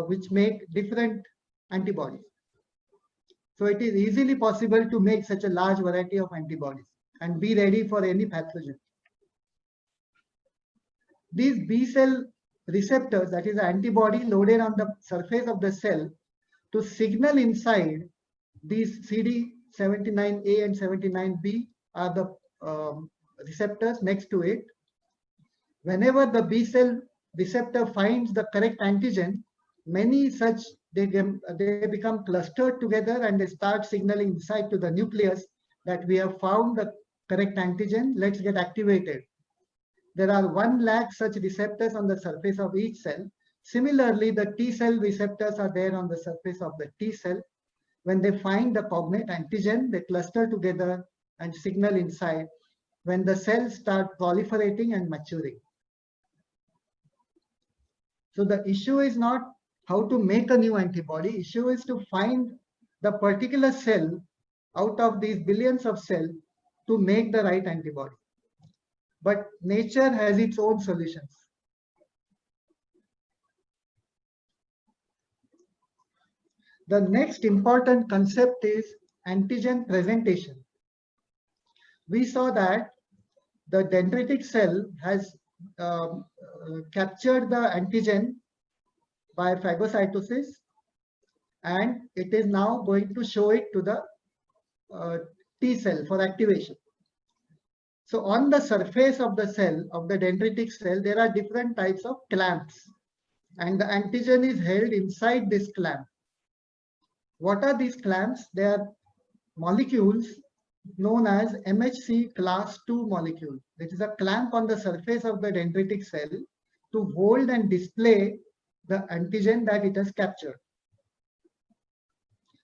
which make different antibodies. So it is easily possible to make such a large variety of antibodies and be ready for any pathogen. These B cell receptors, that is the antibody loaded on the surface of the cell to signal inside these CD79A and 79B are the receptors next to it. Whenever the B cell receptor finds the correct antigen, many such they become clustered together and they start signaling inside to the nucleus that we have found the correct antigen, let's get activated. There are 1 lakh such receptors on the surface of each cell. Similarly, the T cell receptors are there on the surface of the T cell. When they find the cognate antigen, they cluster together and signal inside when the cells start proliferating and maturing. So the issue is not how to make a new antibody. Issue is to find the particular cell out of these billions of cells to make the right antibody. But nature has its own solutions. The next important concept is antigen presentation. We saw that the dendritic cell has captured the antigen by phagocytosis, and it is now going to show it to the T cell for activation. So on the surface of the cell, of the dendritic cell, there are different types of clamps, and the antigen is held inside this clamp. What are these clamps? They are molecules known as MHC class II molecule. It is a clamp on the surface of the dendritic cell to hold and display the antigen that it has captured.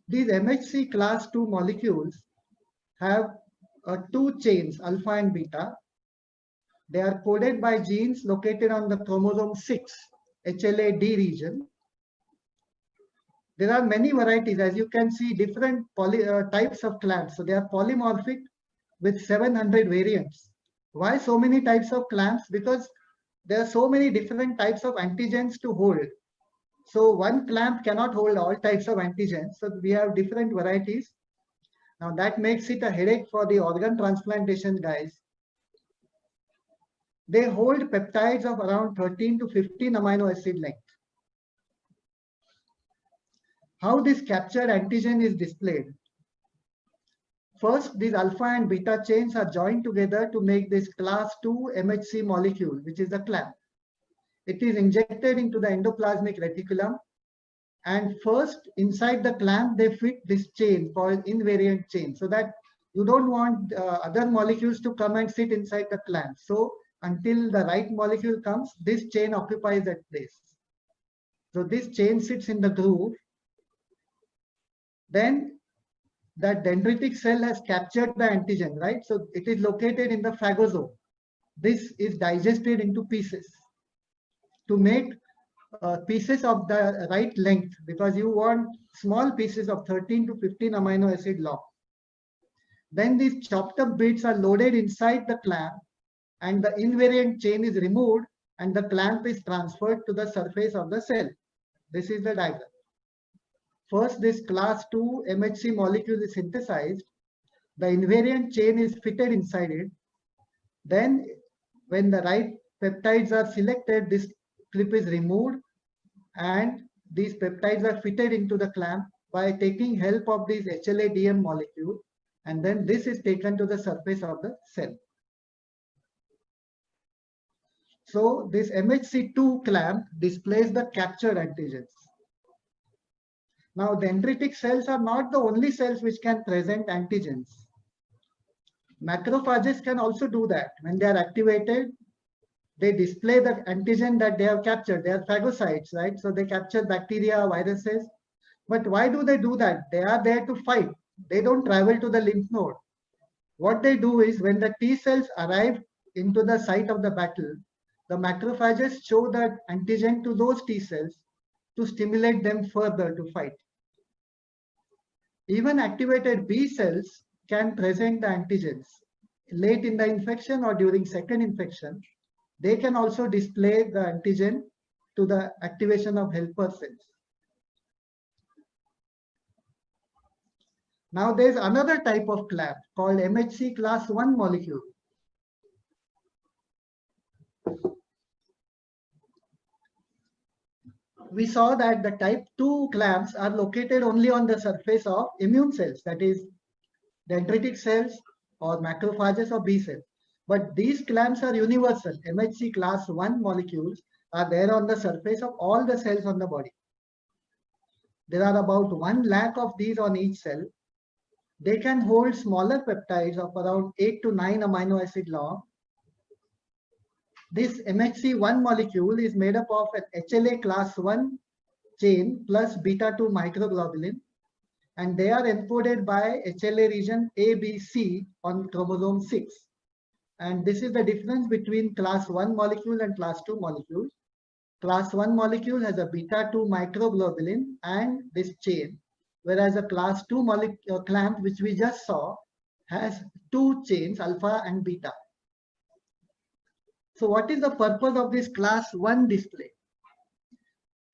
These MHC class II molecules have 2 chains, alpha and beta. They are coded by genes located on the chromosome 6, HLA-D region. There are many varieties, as you can see, different types of clamps. So they are polymorphic with 700 variants. Why so many types of clamps? Because there are so many different types of antigens to hold. So one clamp cannot hold all types of antigens. So we have different varieties. Now that makes it a headache for the organ transplantation guys. They hold peptides of around 13 to 15 amino acid length. How this captured antigen is displayed? First, these alpha and beta chains are joined together to make this class II MHC molecule, which is the clamp. It is injected into the endoplasmic reticulum, and first inside the clamp they fit this chain called invariant chain, so that you don't want other molecules to come and sit inside the clamp. So until the right molecule comes, this chain occupies that place. So this chain sits in the groove. Then that dendritic cell has captured the antigen, right? So it is located in the phagosome. This is digested into pieces to make pieces of the right length, because you want small pieces of 13 to 15 amino acid long. Then these chopped up bits are loaded inside the clamp, and the invariant chain is removed and the clamp is transferred to the surface of the cell. This is the diagram. First, this class II MHC molecule is synthesized. The invariant chain is fitted inside it. Then when the right peptides are selected, this clip is removed and these peptides are fitted into the clamp by taking help of this HLA-DM molecule, and then this is taken to the surface of the cell. So this MHC2 clamp displays the captured antigens. Now, dendritic cells are not the only cells which can present antigens. Macrophages can also do that. When they are activated, they display the antigen that they have captured. They are phagocytes, right? So they capture bacteria, viruses. But why do they do that? They are there to fight. They don't travel to the lymph node. What they do is when the T cells arrive into the site of the battle, the macrophages show that antigen to those T cells to stimulate them further to fight. Even activated B cells can present the antigens. Late in the infection or during second infection, they can also display the antigen to the activation of helper cells. Now there's another type of clamp called MHC class 1 molecule. We saw that the type 2 clamps are located only on the surface of immune cells, that is dendritic cells or macrophages or B cells. But these clamps are universal. MHC class 1 molecules are there on the surface of all the cells on the body. There are about 1 lakh of these on each cell. They can hold smaller peptides of around 8 to 9 amino acid long. This MHC1 molecule is made up of an HLA class 1 chain plus beta-2 microglobulin, and they are encoded by HLA region ABC on chromosome 6. And this is the difference between class 1 molecule and class 2 molecule. Class 1 molecule has a beta-2 microglobulin and this chain, whereas a class 2 molecule clamp, which we just saw, has 2 chains, alpha and beta. So what is the purpose of this class 1 display?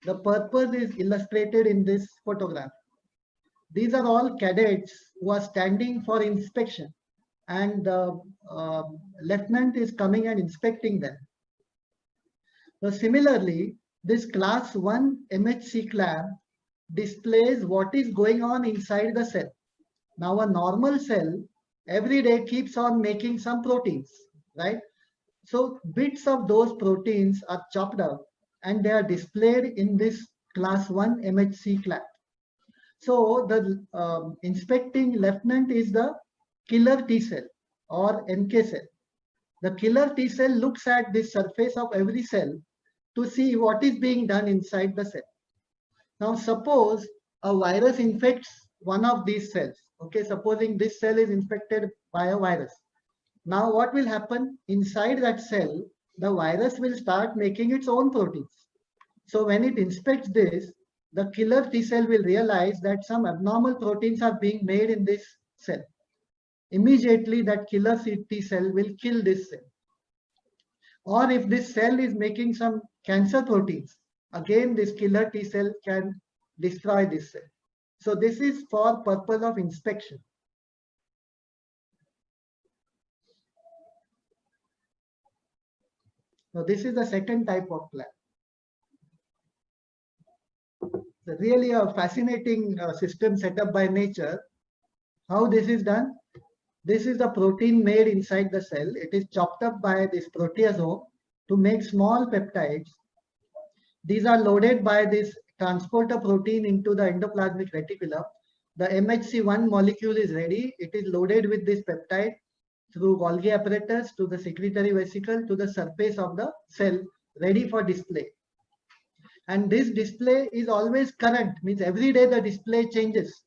The purpose is illustrated in this photograph. These are all cadets who are standing for inspection, and the lieutenant is coming and inspecting them. So similarly, this class 1 MHC clamp displays what is going on inside the cell. Now a normal cell every day keeps on making some proteins, right? So bits of those proteins are chopped up and they are displayed in this class 1 MHC clamp. So the inspecting lieutenant is the killer T cell or NK cell. The killer T cell looks at the surface of every cell to see what is being done inside the cell. Now suppose a virus infects one of these cells. Okay, supposing this cell is infected by a virus. Now what will happen? Inside that cell, the virus will start making its own proteins. So when it inspects this, the killer T cell will realize that some abnormal proteins are being made in this cell. Immediately that killer T cell will kill this cell. Or if this cell is making some cancer proteins, again this killer T cell can destroy this cell. So this is for purpose of inspection. So this is the second type of clamp. So really a fascinating system set up by nature. How this is done? This is the protein made inside the cell. It is chopped up by this proteasome to make small peptides. These are loaded by this transporter protein into the endoplasmic reticulum. The MHC1 molecule is ready. It is loaded with this peptide through Golgi apparatus to the secretory vesicle to the surface of the cell, ready for display. And this display is always current, means every day the display changes.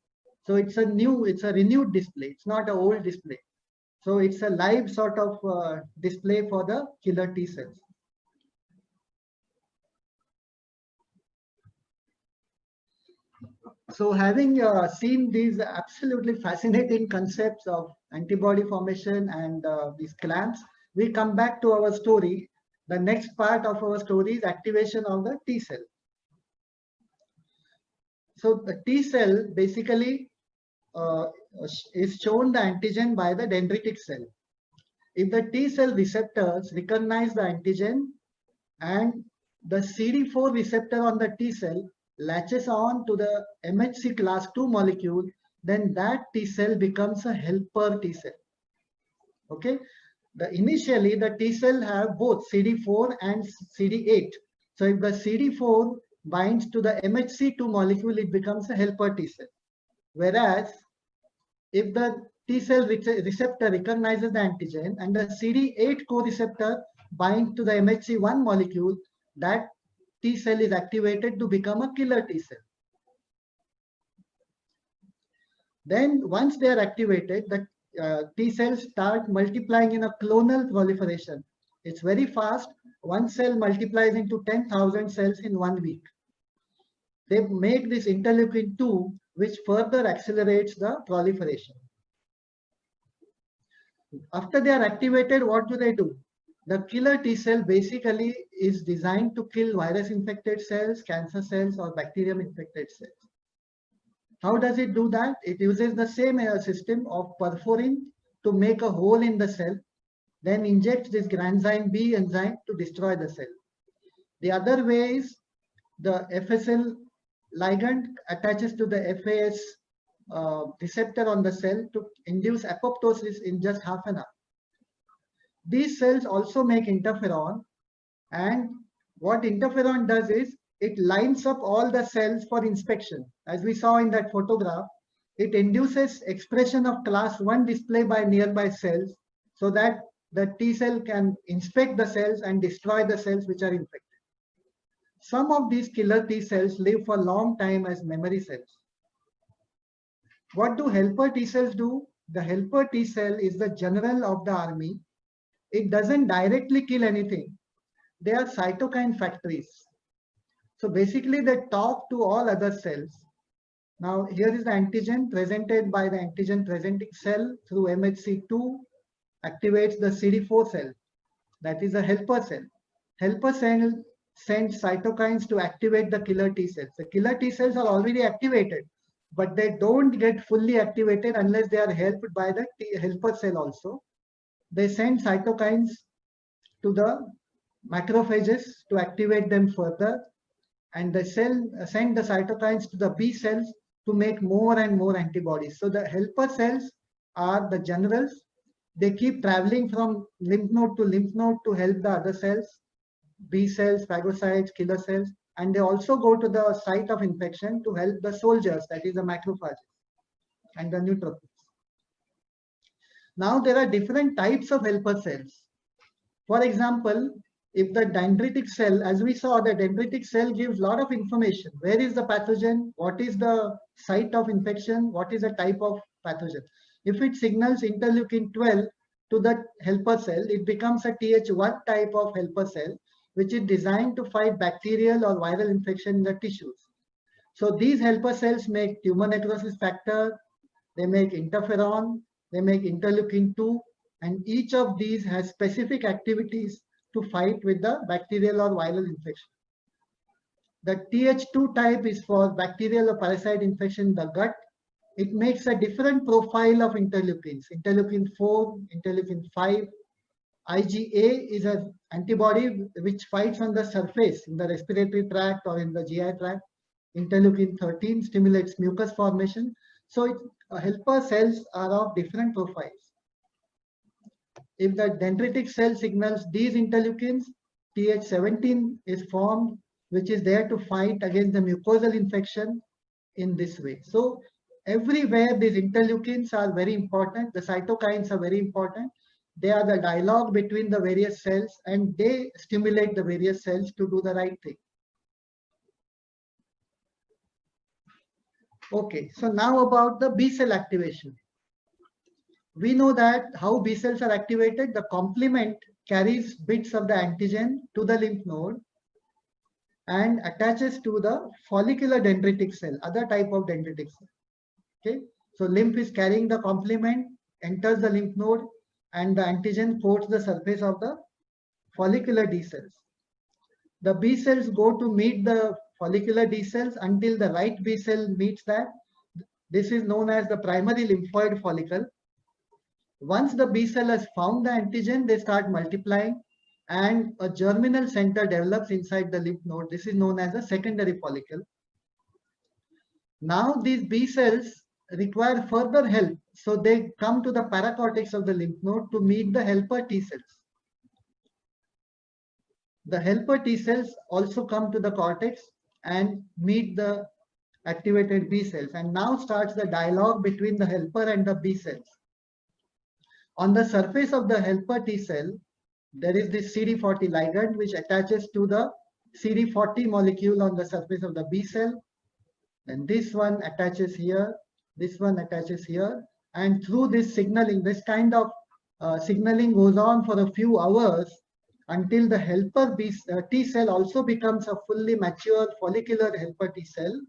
So it's a renewed display. It's not an old display. So it's a live sort of display for the killer T cells. So having seen these absolutely fascinating concepts of antibody formation and these clamps, we come back to our story. The next part of our story is activation of the T cell. So the T cell basically is shown the antigen by the dendritic cell. If the T cell receptors recognize the antigen and the CD4 receptor on the T cell latches on to the MHC class 2 molecule, then that T cell becomes a helper T cell. Okay, initially the T cell have both CD4 and CD8. So if the CD4 binds to the MHC2 molecule, it becomes a helper T cell. Whereas if the T cell receptor recognizes the antigen and the CD8 co-receptor binds to the MHC1 molecule, that T cell is activated to become a killer T cell. Then once they are activated, the T cells start multiplying in a clonal proliferation. It's very fast. One cell multiplies into 10,000 cells in 1 week. They make this interleukin 2, which further accelerates the proliferation. After they are activated, what do? The killer T cell basically is designed to kill virus-infected cells, cancer cells, or bacterium-infected cells. How does it do that? It uses the same system of perforin to make a hole in the cell, then injects this granzyme B enzyme to destroy the cell. The other way is the FSL ligand attaches to the FAS receptor on the cell to induce apoptosis in just half an hour. These cells also make interferon, and what interferon does is it lines up all the cells for inspection. As we saw in that photograph, it induces expression of class 1 display by nearby cells so that the T cell can inspect the cells and destroy the cells which are infected. Some of these killer T cells live for a long time as memory cells. What do helper T cells do? The helper T cell is the general of the army. It doesn't directly kill anything. They are cytokine factories. So basically they talk to all other cells. Now here is the antigen presented by the antigen presenting cell through MHC2 activates the CD4 cell. That is a helper cell. Helper cell sends cytokines to activate the killer T cells. The killer T cells are already activated, but they don't get fully activated unless they are helped by the helper cell also. They send cytokines to the macrophages to activate them further, and the cell send the cytokines to the B cells to make more and more antibodies. So the helper cells are the generals. They keep traveling from lymph node to help the other cells, B cells, phagocytes, killer cells, and they also go to the site of infection to help the soldiers, that is the macrophages and the neutrophils. Now there are different types of helper cells. For example, if the dendritic cell, as we saw, the dendritic cell gives a lot of information. Where is the pathogen? What is the site of infection? What is the type of pathogen? If it signals interleukin 12 to the helper cell, it becomes a Th1 type of helper cell, which is designed to fight bacterial or viral infection in the tissues. So these helper cells make tumor necrosis factor, they make interferon, they make interleukin 2, and each of these has specific activities to fight with the bacterial or viral infection. The Th2 type is for bacterial or parasite infection in the gut. It makes a different profile of interleukins, interleukin 4, interleukin 5. IgA is an antibody which fights on the surface in the respiratory tract or in the GI tract. Interleukin 13 stimulates mucus formation. So helper cells are of different profiles. If the dendritic cell signals these interleukins, Th17 is formed, which is there to fight against the mucosal infection in this way. So everywhere these interleukins are very important. The cytokines are very important. They are the dialogue between the various cells, and they stimulate the various cells to do the right thing. Okay, so now about the B cell activation. We know that how B cells are activated. The complement carries bits of the antigen to the lymph node and attaches to the follicular dendritic cell, other type of dendritic cell. Okay, so lymph is carrying the complement, enters the lymph node, and the antigen coats the surface of the follicular D cells. The B cells go to meet the follicular D cells until the right B cell meets that. This is known as the primary lymphoid follicle. Once the B cell has found the antigen, they start multiplying, and a germinal center develops inside the lymph node. This is known as a secondary follicle. Now these B cells require further help, so they come to the paracortex of the lymph node to meet the helper T cells. The helper T cells also come to the cortex and meet the activated B cells, and now starts the dialogue between the helper and the B cells. On the surface of the helper T cell, there is this CD40 ligand which attaches to the CD40 molecule on the surface of the B cell. And this one attaches here, this one attaches here. And through this signaling, this kind of signaling goes on for a few hours until the helper T cell also becomes a fully mature follicular helper T cell.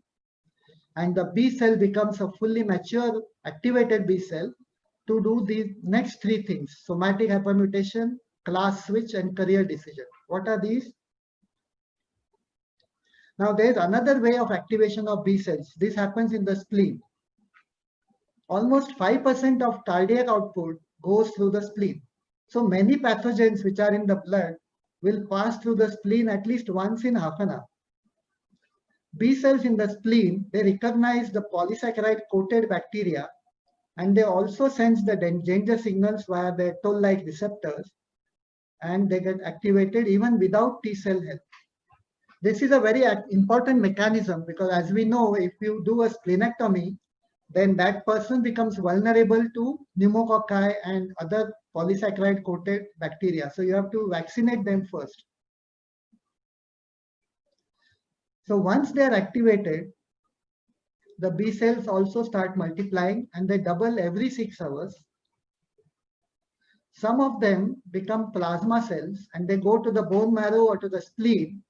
And the B cell becomes a fully mature activated B cell to do the next three things: somatic hypermutation, class switch, and carrier decision. What are these? Now there's another way of activation of B cells. This happens in the spleen. Almost 5% of cardiac output goes through the spleen. So many pathogens which are in the blood will pass through the spleen at least once in half an hour. B cells in the spleen, they recognize the polysaccharide coated bacteria, and they also sense the danger signals via their toll-like receptors, and they get activated even without T cell help. This is a very important mechanism because, as we know, if you do a splenectomy, then that person becomes vulnerable to pneumococci and other polysaccharide coated bacteria. So you have to vaccinate them first. So once they are activated, the B cells also start multiplying, and they double every 6 hours. Some of them become plasma cells, and they go to the bone marrow or to the spleen,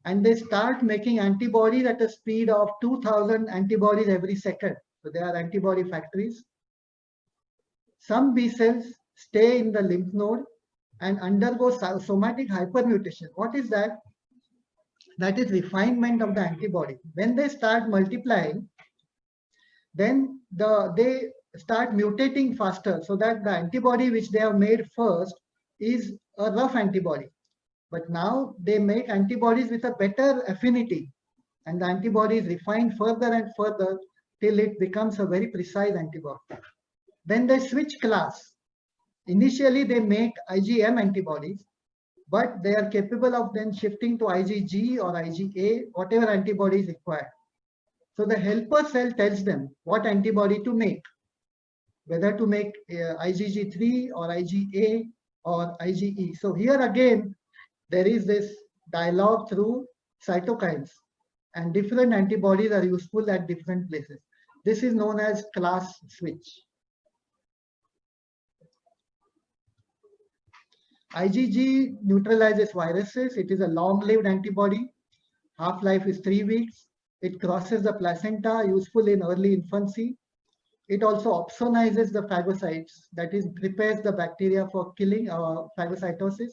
and they start making antibodies at a speed of 2000 antibodies every second. So they are antibody factories. Some B cells stay in the lymph node and undergo somatic hypermutation. What is that? That is refinement of the antibody. When they start multiplying, then they start mutating faster, so that the antibody which they have made first is a rough antibody. But now they make antibodies with a better affinity, and the antibody is refined further and further till it becomes a very precise antibody. Then they switch class. Initially, they make IgM antibodies, but they are capable of then shifting to IgG or IgA, whatever antibody is required. So the helper cell tells them what antibody to make, whether to make IgG3 or IgA or IgE. So here again, there is this dialogue through cytokines, and different antibodies are useful at different places. This is known as class switch. IgG neutralizes viruses. It is a long-lived antibody. Half-life is 3 weeks. It crosses the placenta, useful in early infancy. It also opsonizes the phagocytes, that is, prepares the bacteria for killing phagocytosis,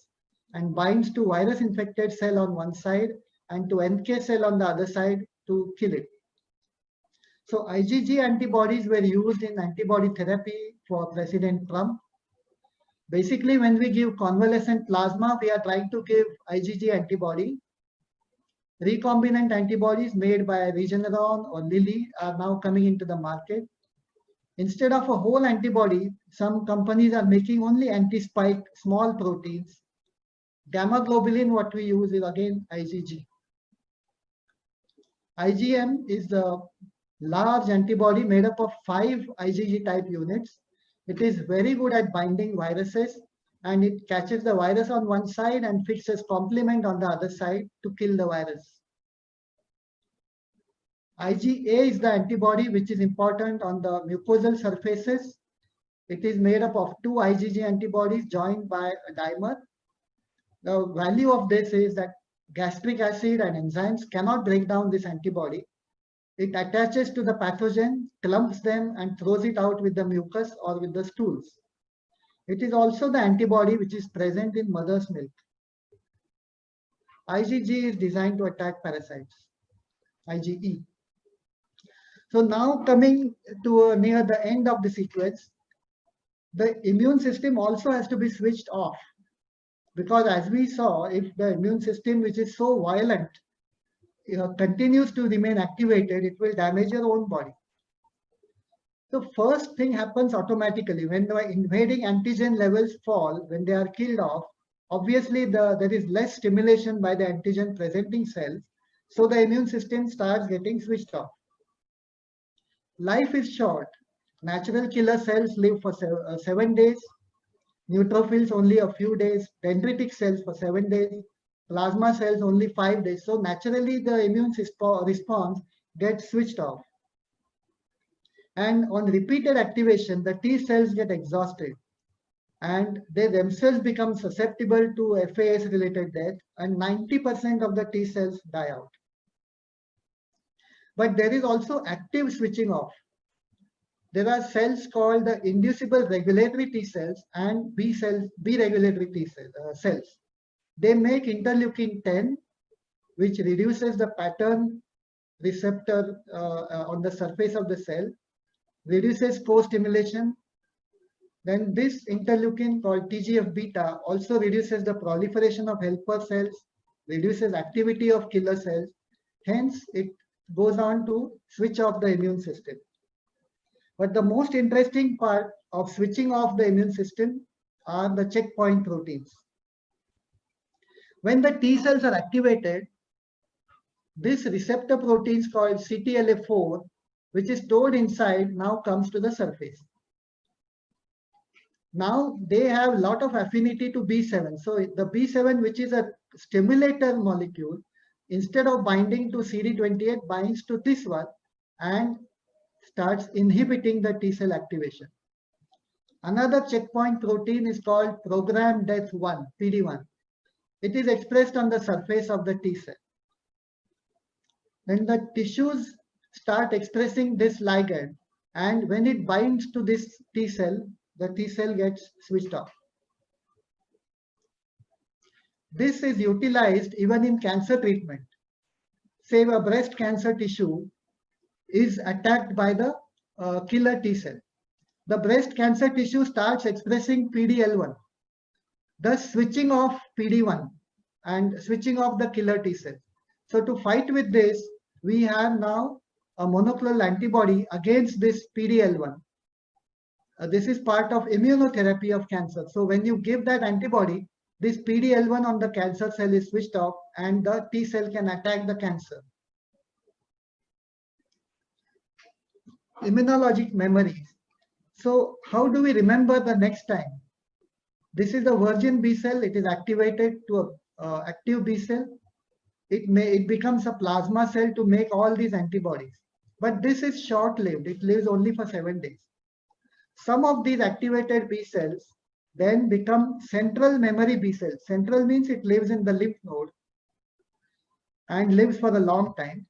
and binds to virus-infected cell on one side and to NK cell on the other side to kill it. So IgG antibodies were used in antibody therapy for President Trump. Basically, when we give convalescent plasma, we are trying to give IgG antibody. Recombinant antibodies made by Regeneron or Lilly are now coming into the market. Instead of a whole antibody, some companies are making only anti-spike small proteins. Gamma globulin, what we use is again IgG. IgM is the large antibody made up of 5 IgG type units. It is very good at binding viruses, and it catches the virus on one side and fixes complement on the other side to kill the virus. IgA is the antibody which is important on the mucosal surfaces. It is made up of 2 IgG antibodies joined by a dimer. The value of this is that gastric acid and enzymes cannot break down this antibody. It attaches to the pathogen, clumps them, and throws it out with the mucus or with the stools. It is also the antibody which is present in mother's milk. IgG is designed to attack parasites, IgE. So now coming to near the end of the sequence, the immune system also has to be switched off. Because as we saw, if the immune system, which is so violent, continues to remain activated, it will damage your own body. The first thing happens automatically when the invading antigen levels fall, when they are killed off. Obviously, there is less stimulation by the antigen presenting cells, so the immune system starts getting switched off. Life is short. Natural killer cells live for 7 days. neutrophils only a few days, dendritic cells for 7 days, plasma cells only 5 days. So naturally the immune response gets switched off. And on repeated activation, the T cells get exhausted and they themselves become susceptible to FAS related death, and 90% of the T cells die out. But there is also active switching off. There are cells called the inducible regulatory T cells and B regulatory T cells. They make interleukin 10, which reduces the pattern receptor on the surface of the cell, reduces co-stimulation. Then this interleukin called TGF-beta also reduces the proliferation of helper cells, reduces activity of killer cells. Hence, it goes on to switch off the immune system. But the most interesting part of switching off the immune system are the checkpoint proteins. When the T cells are activated, this receptor proteins called CTLA4, which is stored inside, now comes to the surface. Now they have a lot of affinity to B7. So the B7, which is a stimulator molecule, instead of binding to CD28, binds to this one and starts inhibiting the T cell activation. Another checkpoint protein is called program death 1, PD1. It is expressed on the surface of the T cell. Then the tissues start expressing this ligand, and when it binds to this T cell, the T cell gets switched off. This is utilized even in cancer treatment. Say a breast cancer tissue is attacked by the killer T cell. The breast cancer tissue starts expressing PDL1, thus switching off PD1 and switching off the killer T cell. So to fight with this, we have now a monoclonal antibody against this PDL1. This is part of immunotherapy of cancer. So when you give that antibody, this PDL1 on the cancer cell is switched off and the T cell can attack the cancer. Immunologic memories. So how do we remember the next time? This is a virgin B cell. It is activated to an active B cell. It becomes a plasma cell to make all these antibodies. But this is short-lived. It lives only for 7 days. Some of these activated B cells then become central memory B cells. Central means it lives in the lymph node and lives for a long time.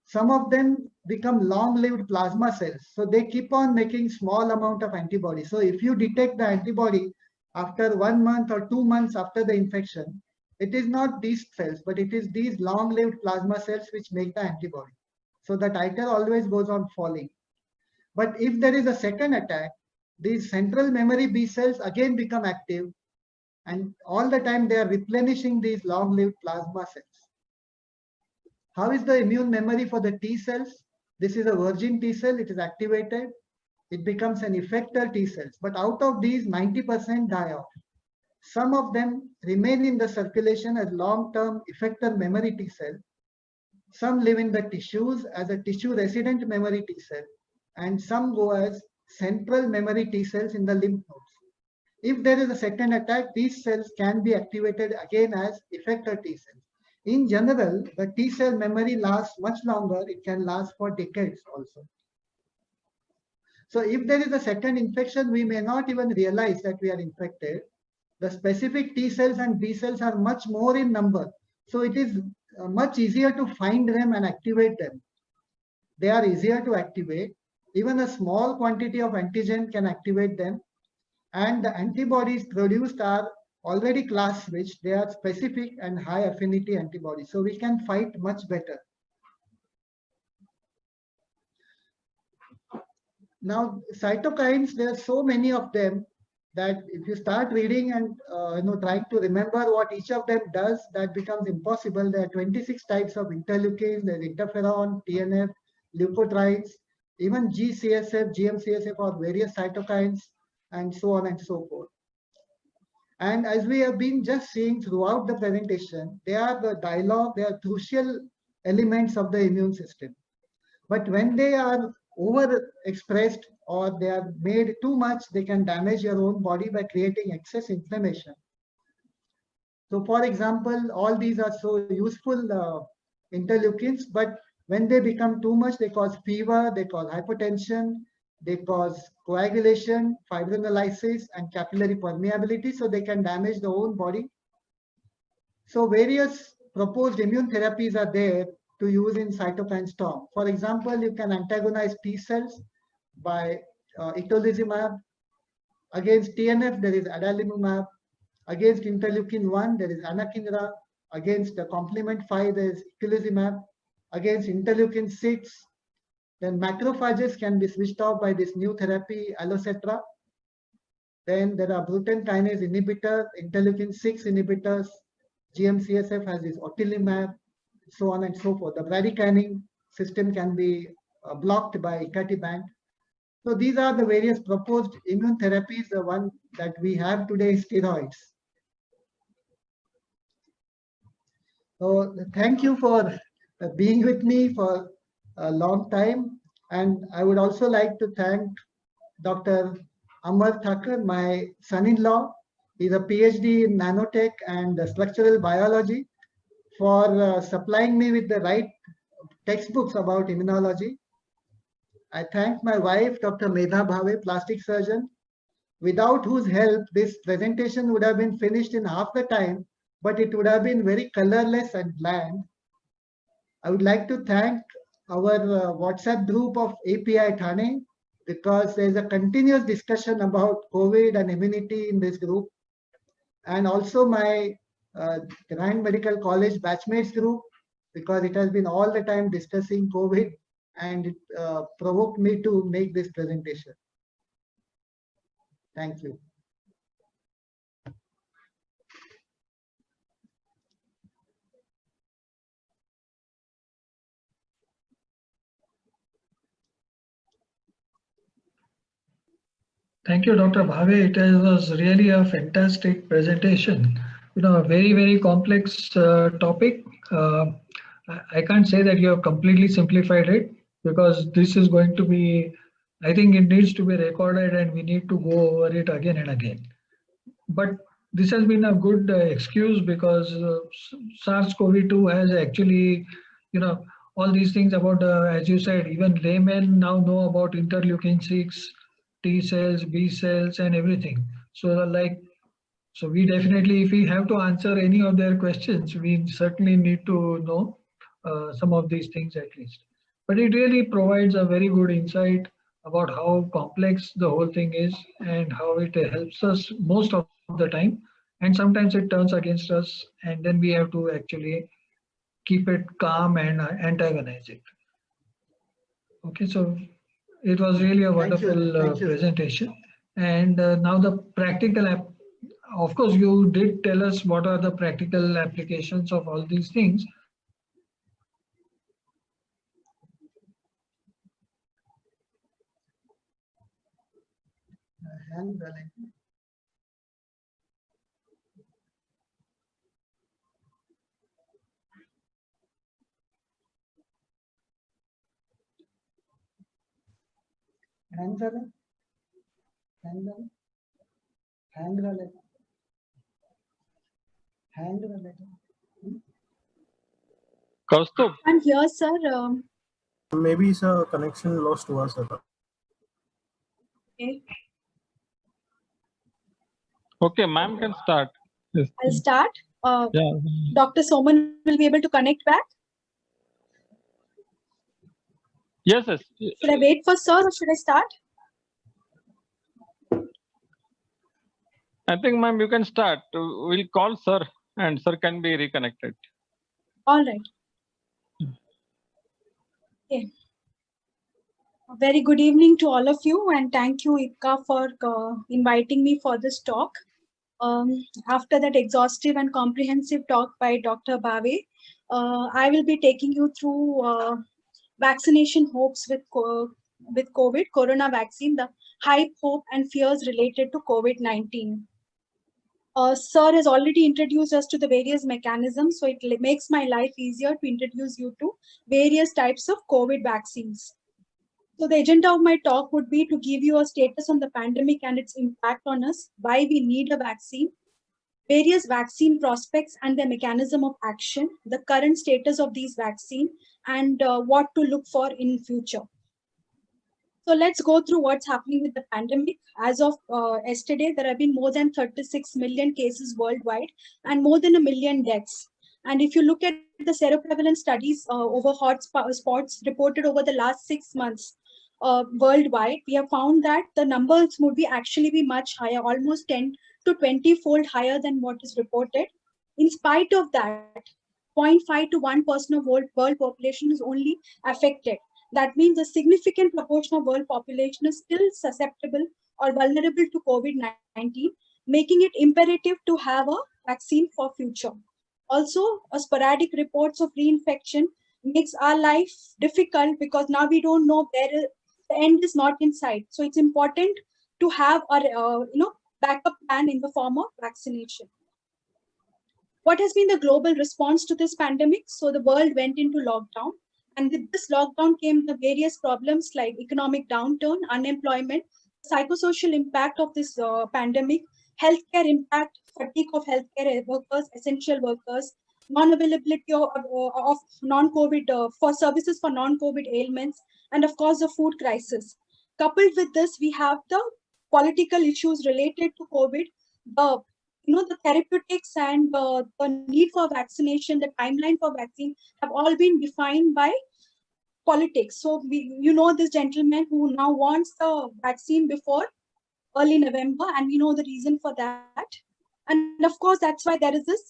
Some of them become long-lived plasma cells. So they keep on making small amount of antibody. So if you detect the antibody after 1 month or 2 months after the infection, it is not these cells, but it is these long-lived plasma cells which make the antibody. So the titer always goes on falling. But if there is a second attack, these central memory B cells again become active, and all the time they are replenishing these long-lived plasma cells. How is the immune memory for the T cells? This is a virgin T cell. It is activated. It becomes an effector T cells. But out of these, 90% die off. Some of them remain in the circulation as long-term effector memory T cell. Some live in the tissues as a tissue resident memory T cell, and some go as central memory T cells in the lymph nodes. If there is a second attack, these cells can be activated again as effector T cells. In general, the T cell memory lasts much longer. It can last for decades also. So if there is a second infection, we may not even realize that we are infected. The specific T cells and B cells are much more in number. So it is much easier to find them and activate them. They are easier to activate. Even a small quantity of antigen can activate them. And the antibodies produced are already class switched. They are specific and high affinity antibodies. So we can fight much better. Now, cytokines, there are so many of them that if you start reading and trying to remember what each of them does, that becomes impossible. There are 26 types of interleukins. There's interferon, TNF, leukotrienes, even GCSF, GM-CSF, or various cytokines, and so on and so forth. And as we have been just seeing throughout the presentation, they are the dialogue, they are crucial elements of the immune system. But when they are overexpressed or they are made too much, they can damage your own body by creating excess inflammation. So for example, all these are so useful interleukins, but when they become too much, they cause fever, they cause hypertension, they cause coagulation, fibrinolysis, and capillary permeability, so they can damage the own body. So various proposed immune therapies are there to use in cytokine storm. For example, you can antagonize T cells by itolizumab. Against TNF, there is adalimumab. Against interleukin-1, there is anakinra. Against the complement 5, there is eculizumab. Against interleukin-6, then macrophages can be switched off by this new therapy, alocetra. Then there are Bruton kinase inhibitors, interleukin-6 inhibitors. GM-CSF has this otilimab, so on and so forth. The bradykinin system can be blocked by icatibant. So these are the various proposed immune therapies. The one that we have today is steroids. So thank you for being with me for a long time. And I would also like to thank Dr. Amar Thakur, my son-in-law. He's a PhD in nanotech and structural biology, for supplying me with the right textbooks about immunology. I thank my wife, Dr. Medha Bhave, plastic surgeon, without whose help this presentation would have been finished in half the time, but it would have been very colorless and bland. I would like to thank our WhatsApp group of API Thane, because there's a continuous discussion about COVID and immunity in this group. And also my Grand Medical College batchmates group, because it has been all the time discussing COVID, and it provoked me to make this presentation. Thank you. Thank you, Dr. Bhave. It was really a fantastic presentation. You know, a very, very complex topic. I can't say that you have completely simplified it, because this is going to be, I think it needs to be recorded and we need to go over it again and again. But this has been a good excuse, because SARS-CoV-2 has actually, you know, all these things about, as you said, even laymen now know about interleukin-6, T cells, B cells, and everything. So so we definitely, if we have to answer any of their questions, we certainly need to know some of these things at least. But it really provides a very good insight about how complex the whole thing is and how it helps us most of the time. And sometimes it turns against us, and then we have to actually keep it calm and antagonize it. Okay, so it was really a wonderful presentation. And now the practical app, of course, you did tell us what are the practical applications of all these things. Kaustubh, I'm here, sir. Maybe it's a connection lost to us. Okay. okay, ma'am can start. Yes. I'll start. Yeah. Dr. Soman will be able to connect back. Yes, yes. Should I wait for sir or should I start? I think, ma'am, you can start. We'll call sir, and sir can be reconnected. All right. Okay. A very good evening to all of you, and thank you, IPCA, for inviting me for this talk. After that exhaustive and comprehensive talk by Dr. Bhave, I will be taking you through vaccination hopes with COVID, corona vaccine, the hype, hope, and fears related to COVID-19. Sir has already introduced us to the various mechanisms, so it makes my life easier to introduce you to various types of COVID vaccines. So the agenda of my talk would be to give you a status on the pandemic and its impact on us, why we need a vaccine, various vaccine prospects and their mechanism of action, the current status of these vaccines, and what to look for in future. So let's go through what's happening with the pandemic. As of yesterday, there have been more than 36 million cases worldwide and more than 1 million deaths. And if you look at the seroprevalence studies over hotspots reported over the last 6 months worldwide, we have found that the numbers would be actually be much higher, almost 10 to 20-fold higher than what is reported. In spite of that, 0.5 to 1% of world population is only affected. That means a significant proportion of world population is still susceptible or vulnerable to COVID-19, making it imperative to have a vaccine for future. Also, a sporadic reports of reinfection makes our life difficult because now we don't know where the end is not in sight. So it's important to have a backup plan in the form of vaccination. What has been the global response to this pandemic? So the world went into lockdown. And with this lockdown came the various problems like economic downturn, unemployment, psychosocial impact of this pandemic, healthcare impact, fatigue of healthcare workers, essential workers, non-availability of non-COVID for services for non-COVID ailments, and of course the food crisis. Coupled with this, we have the political issues related to COVID, the therapeutics and the need for vaccination, the timeline for vaccine have all been defined by politics. So this gentleman who now wants the vaccine before early November, and we know the reason for that. And of course, that's why there is this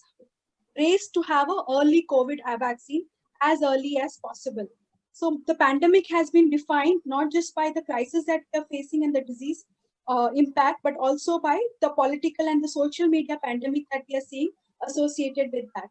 race to have an early COVID vaccine as early as possible. So the pandemic has been defined not just by the crisis that we are facing and the disease impact, but also by the political and the social media pandemic that we are seeing associated with that.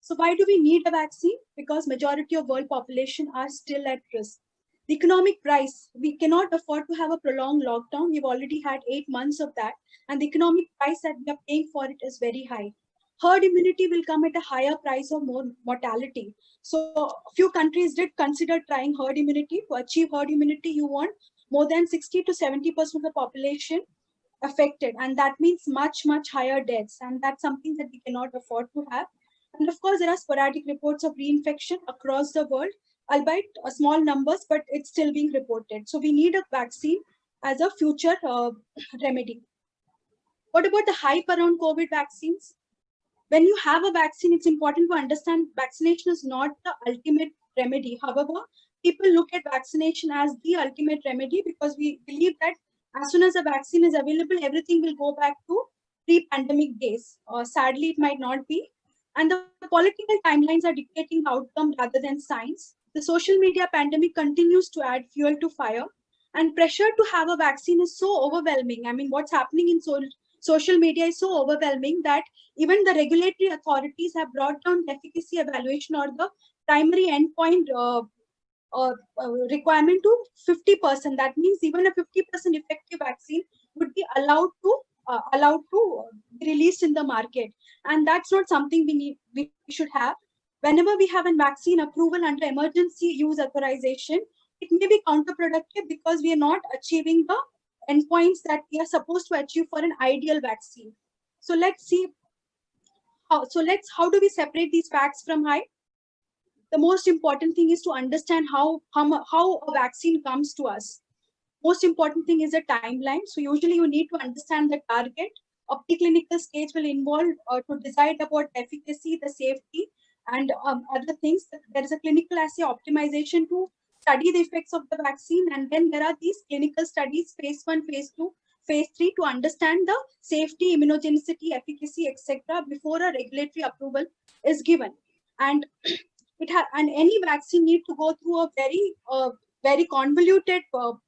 So why do we need a vaccine? Because majority of world population are still at risk. The economic price, we cannot afford to have a prolonged lockdown. We've already had 8 months of that. And the economic price that we are paying for it is very high. Herd immunity will come at a higher price of more mortality. So a few countries did consider trying herd immunity. To achieve herd immunity, you want more than 60 to 70% of the population affected. And that means much, much higher deaths. And that's something that we cannot afford to have. And of course, there are sporadic reports of reinfection across the world, albeit small numbers, but it's still being reported. So we need a vaccine as a future remedy. What about the hype around COVID vaccines? When you have a vaccine, it's important to understand vaccination is not the ultimate remedy. However, people look at vaccination as the ultimate remedy because we believe that as soon as a vaccine is available, everything will go back to pre-pandemic days. Sadly, it might not be. And the political timelines are dictating outcome rather than science. The social media pandemic continues to add fuel to fire, and pressure to have a vaccine is so overwhelming. I mean, what's happening in social media is so overwhelming that even the regulatory authorities have brought down the efficacy evaluation or the primary endpoint requirement to 50%. That means even a 50% effective vaccine would be allowed to be released in the market, and that's not something we should have. Whenever we have a vaccine approval under emergency use authorization, it may be counterproductive because we are not achieving the endpoints that we are supposed to achieve for an ideal vaccine. So let's see how do we separate these facts from hype? The most important thing is to understand how a vaccine comes to us. Most important thing is the timeline. So usually you need to understand the target. A preclinical stage will involve to decide about efficacy, the safety, and other things. There is a clinical assay optimization to study the effects of the vaccine, and then there are these clinical studies, phase 1, phase 2, phase 3, to understand the safety, immunogenicity, efficacy, etc. before a regulatory approval is given. And any vaccine need to go through a very convoluted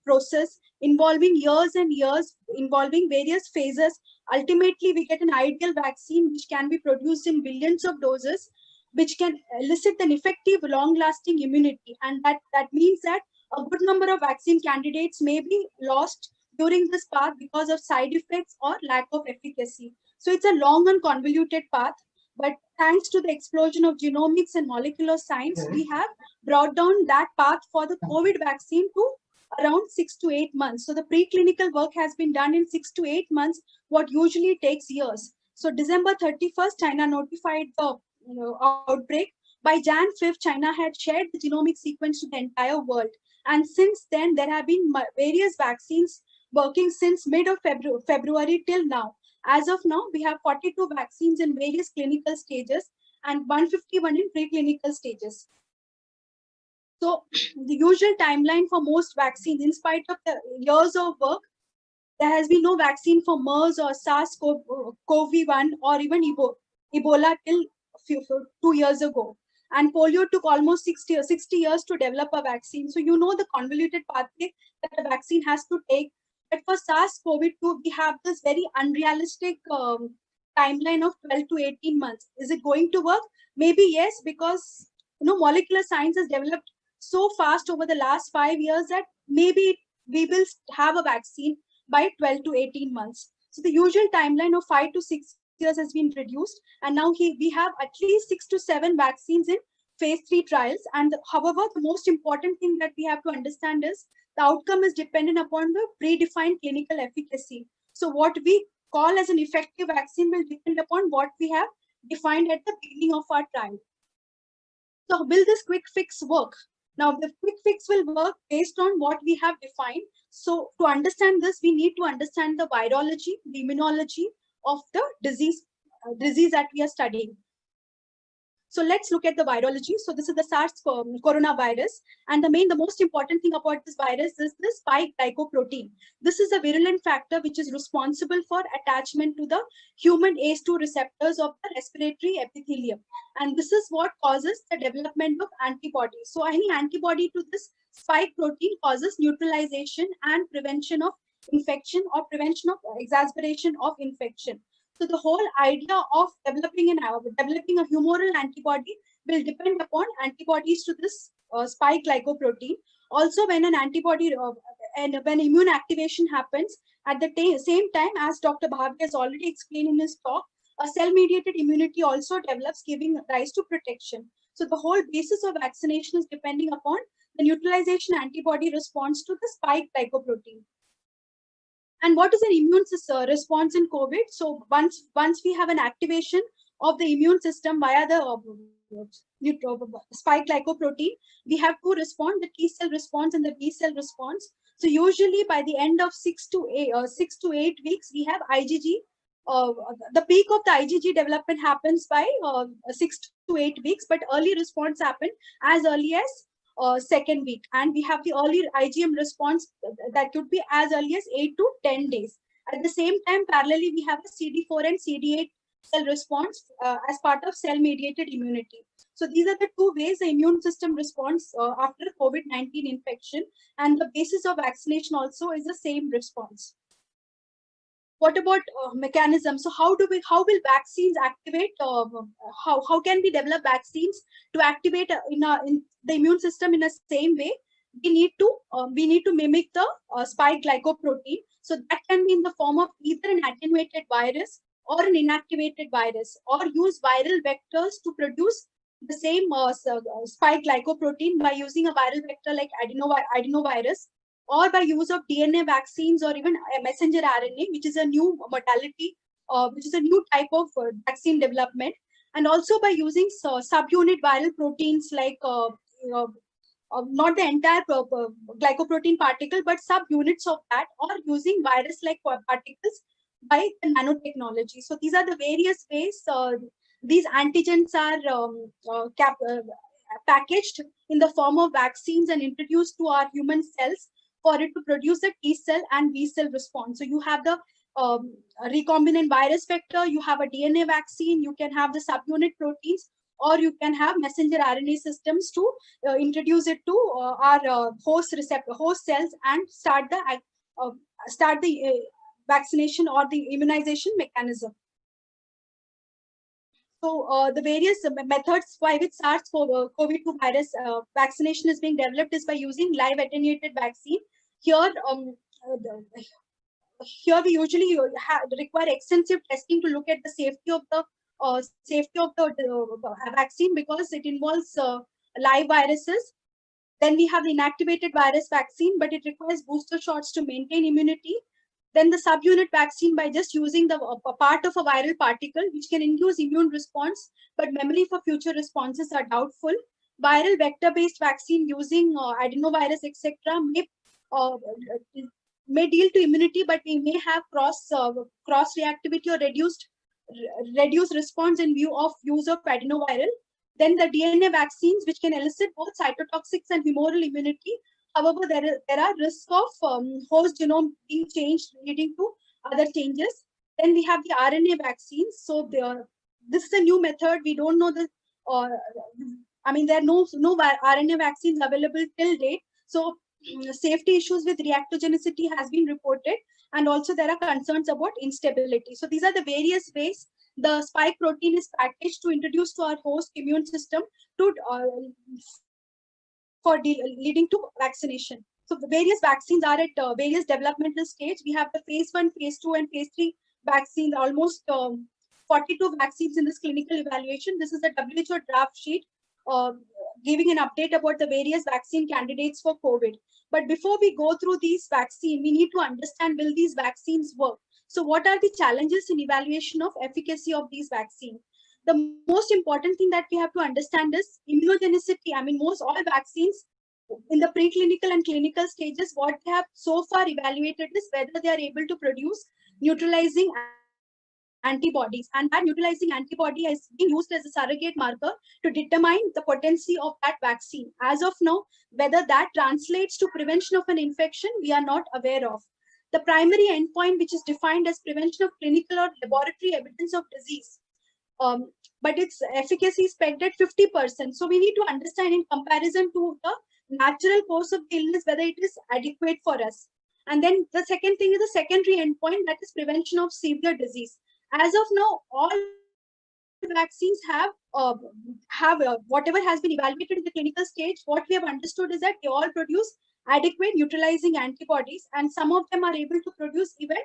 process involving years and years, involving various phases. Ultimately, we get an ideal vaccine which can be produced in billions of doses, which can elicit an effective, long-lasting immunity. And that means that a good number of vaccine candidates may be lost during this path because of side effects or lack of efficacy. So it's a long and convoluted path. But thanks to the explosion of genomics and molecular science, we have brought down that path for the COVID vaccine to around 6 to 8 months. So the preclinical work has been done in 6 to 8 months, what usually takes years. So December 31st, China notified the outbreak. By Jan 5th, China had shared the genomic sequence to the entire world. And since then, there have been various vaccines working since mid of February till now. As of now, we have 42 vaccines in various clinical stages and 151 in preclinical stages. So the usual timeline for most vaccines, in spite of the years of work, there has been no vaccine for MERS or SARS-CoV-1 or even Ebola till 2 years ago. And polio took almost 60 years to develop a vaccine. So you know the convoluted pathway that a vaccine has to take. But for SARS-CoV-2, we have this very unrealistic timeline of 12 to 18 months. Is it going to work? Maybe yes, because molecular science has developed so fast over the last 5 years that maybe we will have a vaccine by 12 to 18 months. So the usual timeline of 5 to 6 years has been reduced, and now we have at least 6 to 7 vaccines in phase 3 trials. And however, the most important thing that we have to understand is the outcome is dependent upon the predefined clinical efficacy. So what we call as an effective vaccine will depend upon what we have defined at the beginning of our trial. So will this quick fix work? Now, the quick fix will work based on what we have defined. So to understand this, we need to understand the virology, the immunology of the disease that we are studying. So let's look at the virology. So this is the SARS coronavirus. And the most important thing about this virus is the spike glycoprotein. This is a virulent factor which is responsible for attachment to the human ACE2 receptors of the respiratory epithelium. And this is what causes the development of antibodies. So any antibody to this spike protein causes neutralization and prevention of infection or prevention of exacerbation of infection. So the whole idea of developing a humoral antibody will depend upon antibodies to this spike glycoprotein. Also, when an antibody and when immune activation happens at the same time, as Dr. Bhav has already explained in his talk, a cell-mediated immunity also develops, giving rise to protection. So the whole basis of vaccination is depending upon the neutralization antibody response to the spike glycoprotein. And what is an immune response in COVID? So once we have an activation of the immune system via the spike glycoprotein, we have to respond, the T cell response and the B cell response. So usually by the end of 6 to 8 weeks, we have IgG. The peak of the IgG development happens by 6 to 8 weeks, but early response happens as early as second week, and we have the early IgM response that could be as early as 8 to 10 days. At the same time, parallelly, we have the CD4 and CD8 cell response as part of cell-mediated immunity. So these are the two ways the immune system responds after COVID-19 infection, and the basis of vaccination also is the same response. What about mechanism? So how will vaccines activate? How can we develop vaccines to activate in the immune system in the same way? We need to mimic the spike glycoprotein. So that can be in the form of either an attenuated virus or an inactivated virus, or use viral vectors to produce the same spike glycoprotein by using a viral vector like adenovirus, or by use of DNA vaccines or even messenger RNA, which is a new modality, which is a new type of vaccine development. And also by using subunit viral proteins like not the entire glycoprotein particle, but subunits of that, or using virus-like particles by the nanotechnology. So these are the various ways these antigens are packaged in the form of vaccines and introduced to our human cells for it to produce a T cell and B cell response. So you have the recombinant virus vector, you have a DNA vaccine, you can have the subunit proteins, or you can have messenger RNA systems to introduce it to our host cells and start the vaccination or the immunization mechanism. So the various methods by which SARS-CoV-2 virus vaccination is being developed is by using live attenuated vaccine. Here, we usually require extensive testing to look at the safety of the vaccine, because it involves live viruses. Then we have the inactivated virus vaccine, but it requires booster shots to maintain immunity. Then the subunit vaccine by just using the a part of a viral particle, which can induce immune response, but memory for future responses are doubtful. Viral vector-based vaccine using adenovirus, etc., may deal to immunity, but we may have cross reactivity or reduced response in view of use of adenoviral. Then the DNA vaccines, which can elicit both cytotoxics and humoral immunity. However, there are risks of host genome being changed, leading to other changes. Then we have the RNA vaccines. So this is a new method. We don't know the. There are no RNA vaccines available till date. So safety issues with reactogenicity has been reported, and also there are concerns about instability. So these are the various ways the spike protein is packaged to introduce to our host immune system to leading to vaccination. So the various vaccines are at various developmental stage. We have the phase 1, phase 2, and phase 3 vaccines, almost 42 vaccines in this clinical evaluation. This is the WHO draft sheet giving an update about the various vaccine candidates for COVID. But before we go through these vaccines, we need to understand, will these vaccines work? So what are the challenges in evaluation of efficacy of these vaccines? The most important thing that we have to understand is immunogenicity. All vaccines in the preclinical and clinical stages, what they have so far evaluated is whether they are able to produce neutralizing antibodies, and that neutralizing antibody is being used as a surrogate marker to determine the potency of that vaccine. As of now, whether that translates to prevention of an infection, we are not aware of. The primary endpoint, which is defined as prevention of clinical or laboratory evidence of disease, but its efficacy is pegged at 50%. So we need to understand in comparison to the natural course of the illness, whether it is adequate for us. And then the second thing is the secondary endpoint, that is prevention of severe disease. As of now, all vaccines have whatever has been evaluated in the clinical stage, what we have understood is that they all produce adequate neutralizing antibodies, and some of them are able to produce even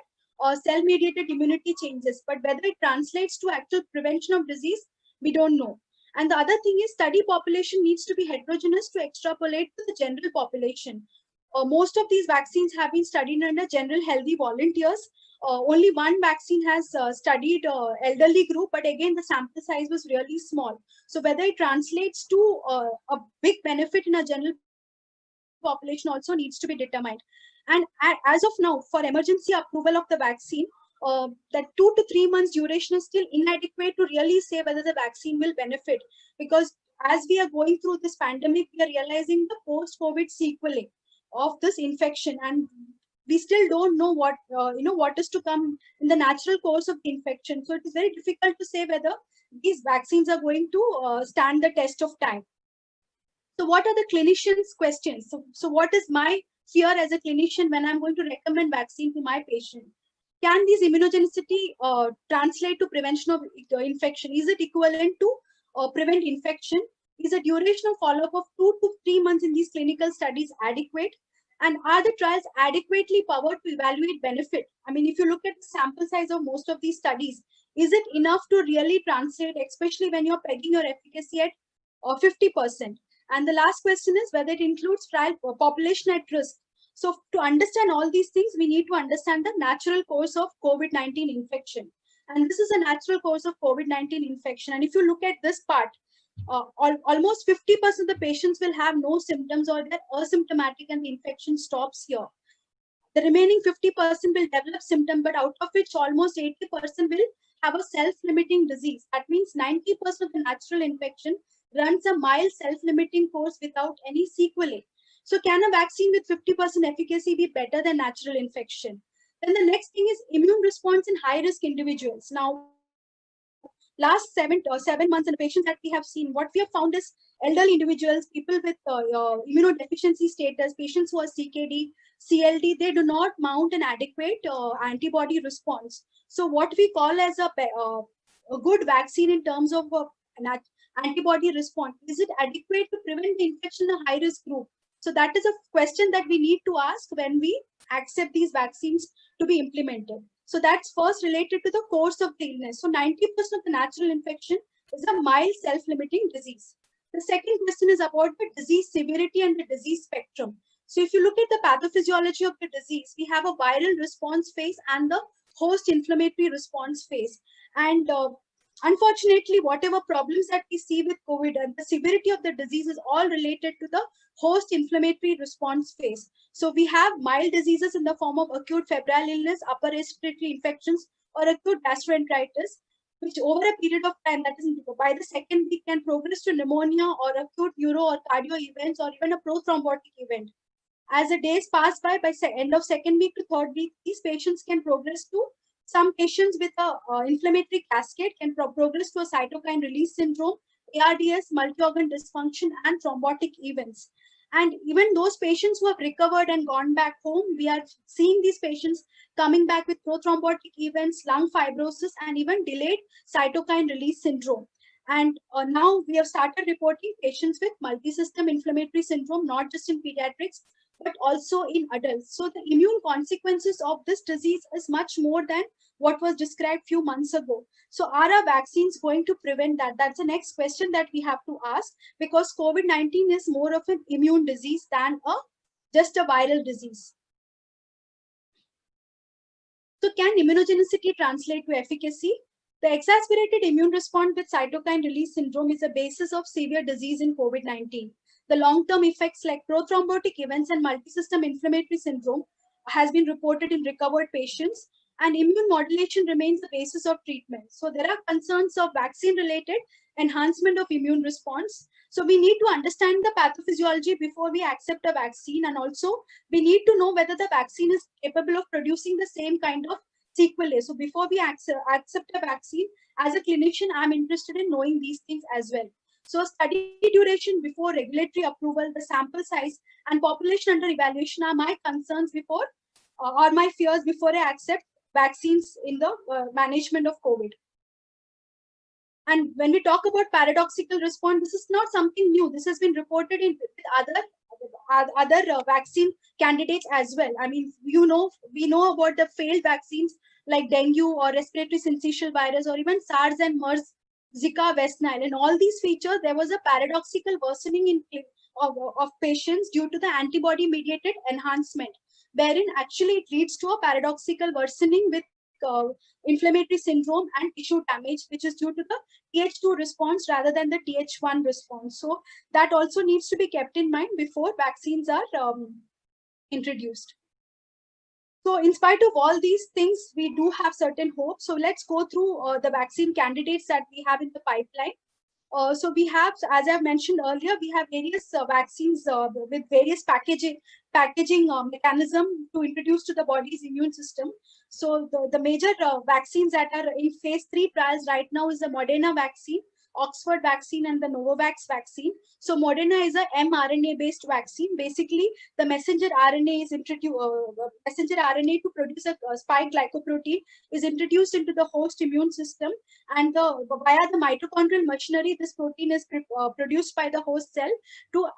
cell-mediated immunity changes. But whether it translates to actual prevention of disease, we don't know. And the other thing is study population needs to be heterogeneous to extrapolate to the general population. Most of these vaccines have been studied under general healthy volunteers. Only one vaccine has studied elderly group, but again, the sample size was really small. So whether it translates to a big benefit in a general population also needs to be determined. And as of now, for emergency approval of the vaccine, that 2 to 3 months duration is still inadequate to really say whether the vaccine will benefit. Because as we are going through this pandemic, we are realizing the post-COVID sequelae of this infection, and we still don't know what is to come in the natural course of the infection. So it is very difficult to say whether these vaccines are going to stand the test of time. So what are the clinicians' questions? So what is my fear as a clinician when I'm going to recommend vaccine to my patient? Can these immunogenicity translate to prevention of infection? Is it equivalent to prevent infection? Is the duration of follow-up of 2 to 3 months in these clinical studies adequate? And are the trials adequately powered to evaluate benefit? If you look at the sample size of most of these studies, is it enough to really translate, especially when you're pegging your efficacy at 50%? And the last question is whether it includes trial population at risk. So to understand all these things, we need to understand the natural course of COVID-19 infection. And this is a natural course of COVID-19 infection. And if you look at this part, almost 50% of the patients will have no symptoms or they're asymptomatic and the infection stops here. The remaining 50% will develop symptoms, but out of which almost 80% will have a self-limiting disease. That means 90% of the natural infection runs a mild self-limiting course without any sequelae. So can a vaccine with 50% efficacy be better than natural infection? Then the next thing is immune response in high-risk individuals. Now, last 7 months in the patients that we have seen, what we have found is elderly individuals, people with immunodeficiency status, patients who are CKD, CLD, they do not mount an adequate antibody response. So what we call as a good vaccine in terms of an antibody response, is it adequate to prevent the infection in a high-risk group? So that is a question that we need to ask when we accept these vaccines to be implemented. So that's first related to the course of the illness. So 90% of the natural infection is a mild self-limiting disease. The second question is about the disease severity and the disease spectrum. So if you look at the pathophysiology of the disease, we have a viral response phase and the host inflammatory response phase. And unfortunately, whatever problems that we see with COVID and the severity of the disease is all related to the host inflammatory response phase. So we have mild diseases in the form of acute febrile illness, upper respiratory infections, or acute gastroenteritis, which over a period of time, that is by the second week, can progress to pneumonia or acute neuro or cardio events or even a prothrombotic event. As the days pass by end of second week to third week, these patients can progress to, some patients with a inflammatory cascade can progress to a cytokine release syndrome, ARDS, multi-organ dysfunction, and thrombotic events. And even those patients who have recovered and gone back home, we are seeing these patients coming back with prothrombotic events, lung fibrosis, and even delayed cytokine release syndrome. And now we have started reporting patients with multisystem inflammatory syndrome, not just in pediatrics, but also in adults. So the immune consequences of this disease is much more than what was described few months ago. So are our vaccines going to prevent that? That's the next question that we have to ask, because COVID-19 is more of an immune disease than just a viral disease. So can immunogenicity translate to efficacy? The exacerbated immune response with cytokine release syndrome is a basis of severe disease in COVID-19. The long-term effects like prothrombotic events and multisystem inflammatory syndrome has been reported in recovered patients, and immune modulation remains the basis of treatment. So there are concerns of vaccine-related enhancement of immune response. So we need to understand the pathophysiology before we accept a vaccine, and also we need to know whether the vaccine is capable of producing the same kind of sequelae. So before we accept a vaccine, as a clinician, I'm interested in knowing these things as well. So study duration before regulatory approval, the sample size, and population under evaluation are my concerns before, or my fears before I accept vaccines in the management of COVID. And when we talk about paradoxical response, this is not something new. This has been reported in other vaccine candidates as well. I mean, we know about the failed vaccines like dengue or respiratory syncytial virus or even SARS and MERS, Zika, West Nile. In all these features, there was a paradoxical worsening of patients due to the antibody-mediated enhancement, wherein actually it leads to a paradoxical worsening with inflammatory syndrome and tissue damage, which is due to the Th2 response rather than the Th1 response. So that also needs to be kept in mind before vaccines are introduced. So in spite of all these things, we do have certain hopes. So let's go through the vaccine candidates that we have in the pipeline. So we have, as I've mentioned earlier, we have various vaccines with various packaging mechanism to introduce to the body's immune system. So the major vaccines that are in phase 3 trials right now is the Moderna vaccine, Oxford vaccine, and the Novavax vaccine. So Moderna is a mRNA-based vaccine. Basically, the messenger RNA is introduced. Messenger RNA to produce a spike glycoprotein is introduced into the host immune system, and via the mitochondrial machinery, this protein is produced by the host cell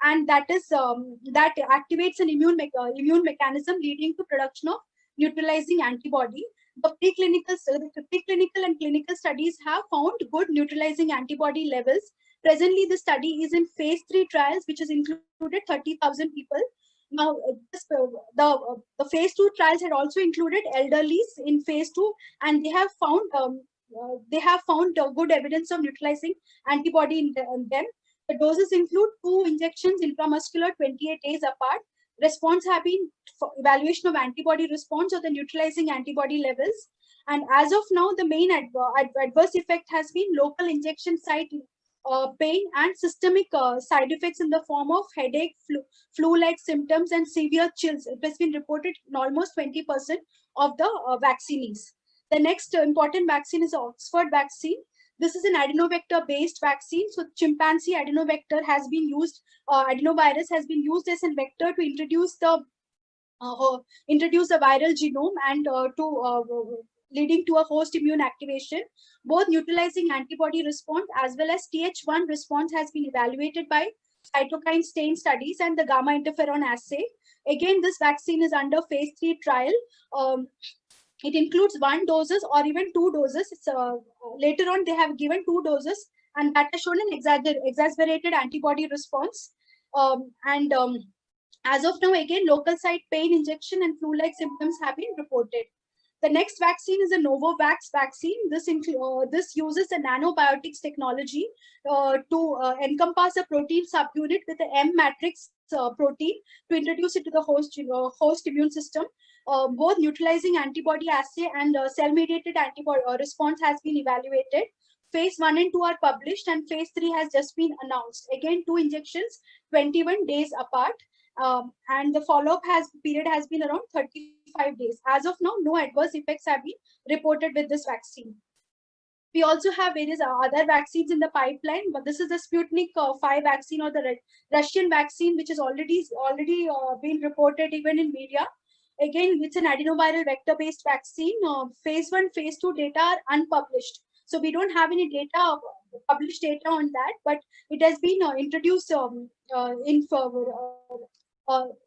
and that activates an immune mechanism leading to production of neutralizing antibody. The preclinical and clinical studies have found good neutralizing antibody levels. Presently, the study is in phase 3 trials, which has included 30,000 people. Now, the phase 2 trials had also included elderlies in phase 2, and they have found good evidence of neutralizing antibody in them. The doses include 2 injections intramuscular 28 days apart. Response have been evaluation of antibody response or the neutralizing antibody levels. And as of now, the main adverse effect has been local injection site pain and systemic side effects in the form of headache, flu-like symptoms, and severe chills. It has been reported in almost 20% of the vaccinees. The next important vaccine is the Oxford vaccine. This is an adenovector-based vaccine. So chimpanzee adenovector has been used, adenovirus has been used as a vector to introduce the viral genome and leading to a host immune activation. Both neutralizing antibody response as well as Th1 response has been evaluated by cytokine stain studies and the gamma interferon assay. Again, this vaccine is under phase 3 trial. It includes 1 doses or even 2 doses. Later on, they have given 2 doses, and that has shown an exaggerated antibody response. As of now, again, local site pain, injection, and flu-like symptoms have been reported. The next vaccine is a Novavax vaccine. This uses the nanobiotics technology to encompass a protein subunit with the M matrix protein to introduce it to the host immune system. Both neutralizing antibody assay and cell-mediated antibody response has been evaluated. Phase 1 and 2 are published, and phase 3 has just been announced. Again, 2 injections, 21 days apart. And the follow-up period has been around 35 days. As of now, no adverse effects have been reported with this vaccine. We also have various other vaccines in the pipeline, but this is the Sputnik 5 vaccine, or the Russian vaccine, which is already been reported even in media. Again, it's an adenoviral vector-based vaccine. Phase 1, phase 2 data are unpublished. So we don't have any data, published data on that, but it has been introduced in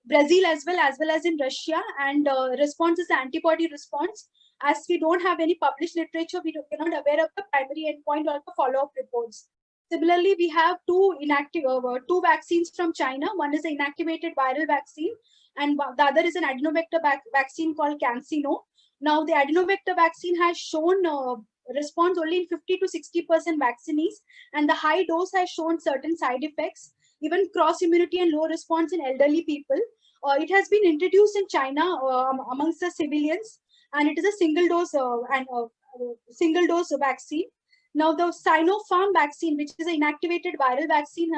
Brazil as well as in Russia, and response is antibody response. As we don't have any published literature, we're not aware of the primary endpoint or the follow-up reports. Similarly, we have two vaccines from China. One is an inactivated viral vaccine, and the other is an adenovector vaccine called CanSino. Now, the adenovector vaccine has shown response only in 50 to 60% vaccinees, and the high dose has shown certain side effects, even cross immunity and low response in elderly people. It has been introduced in China amongst the civilians, and it is a single dose vaccine. Now, the Sinopharm vaccine, which is an inactivated viral vaccine,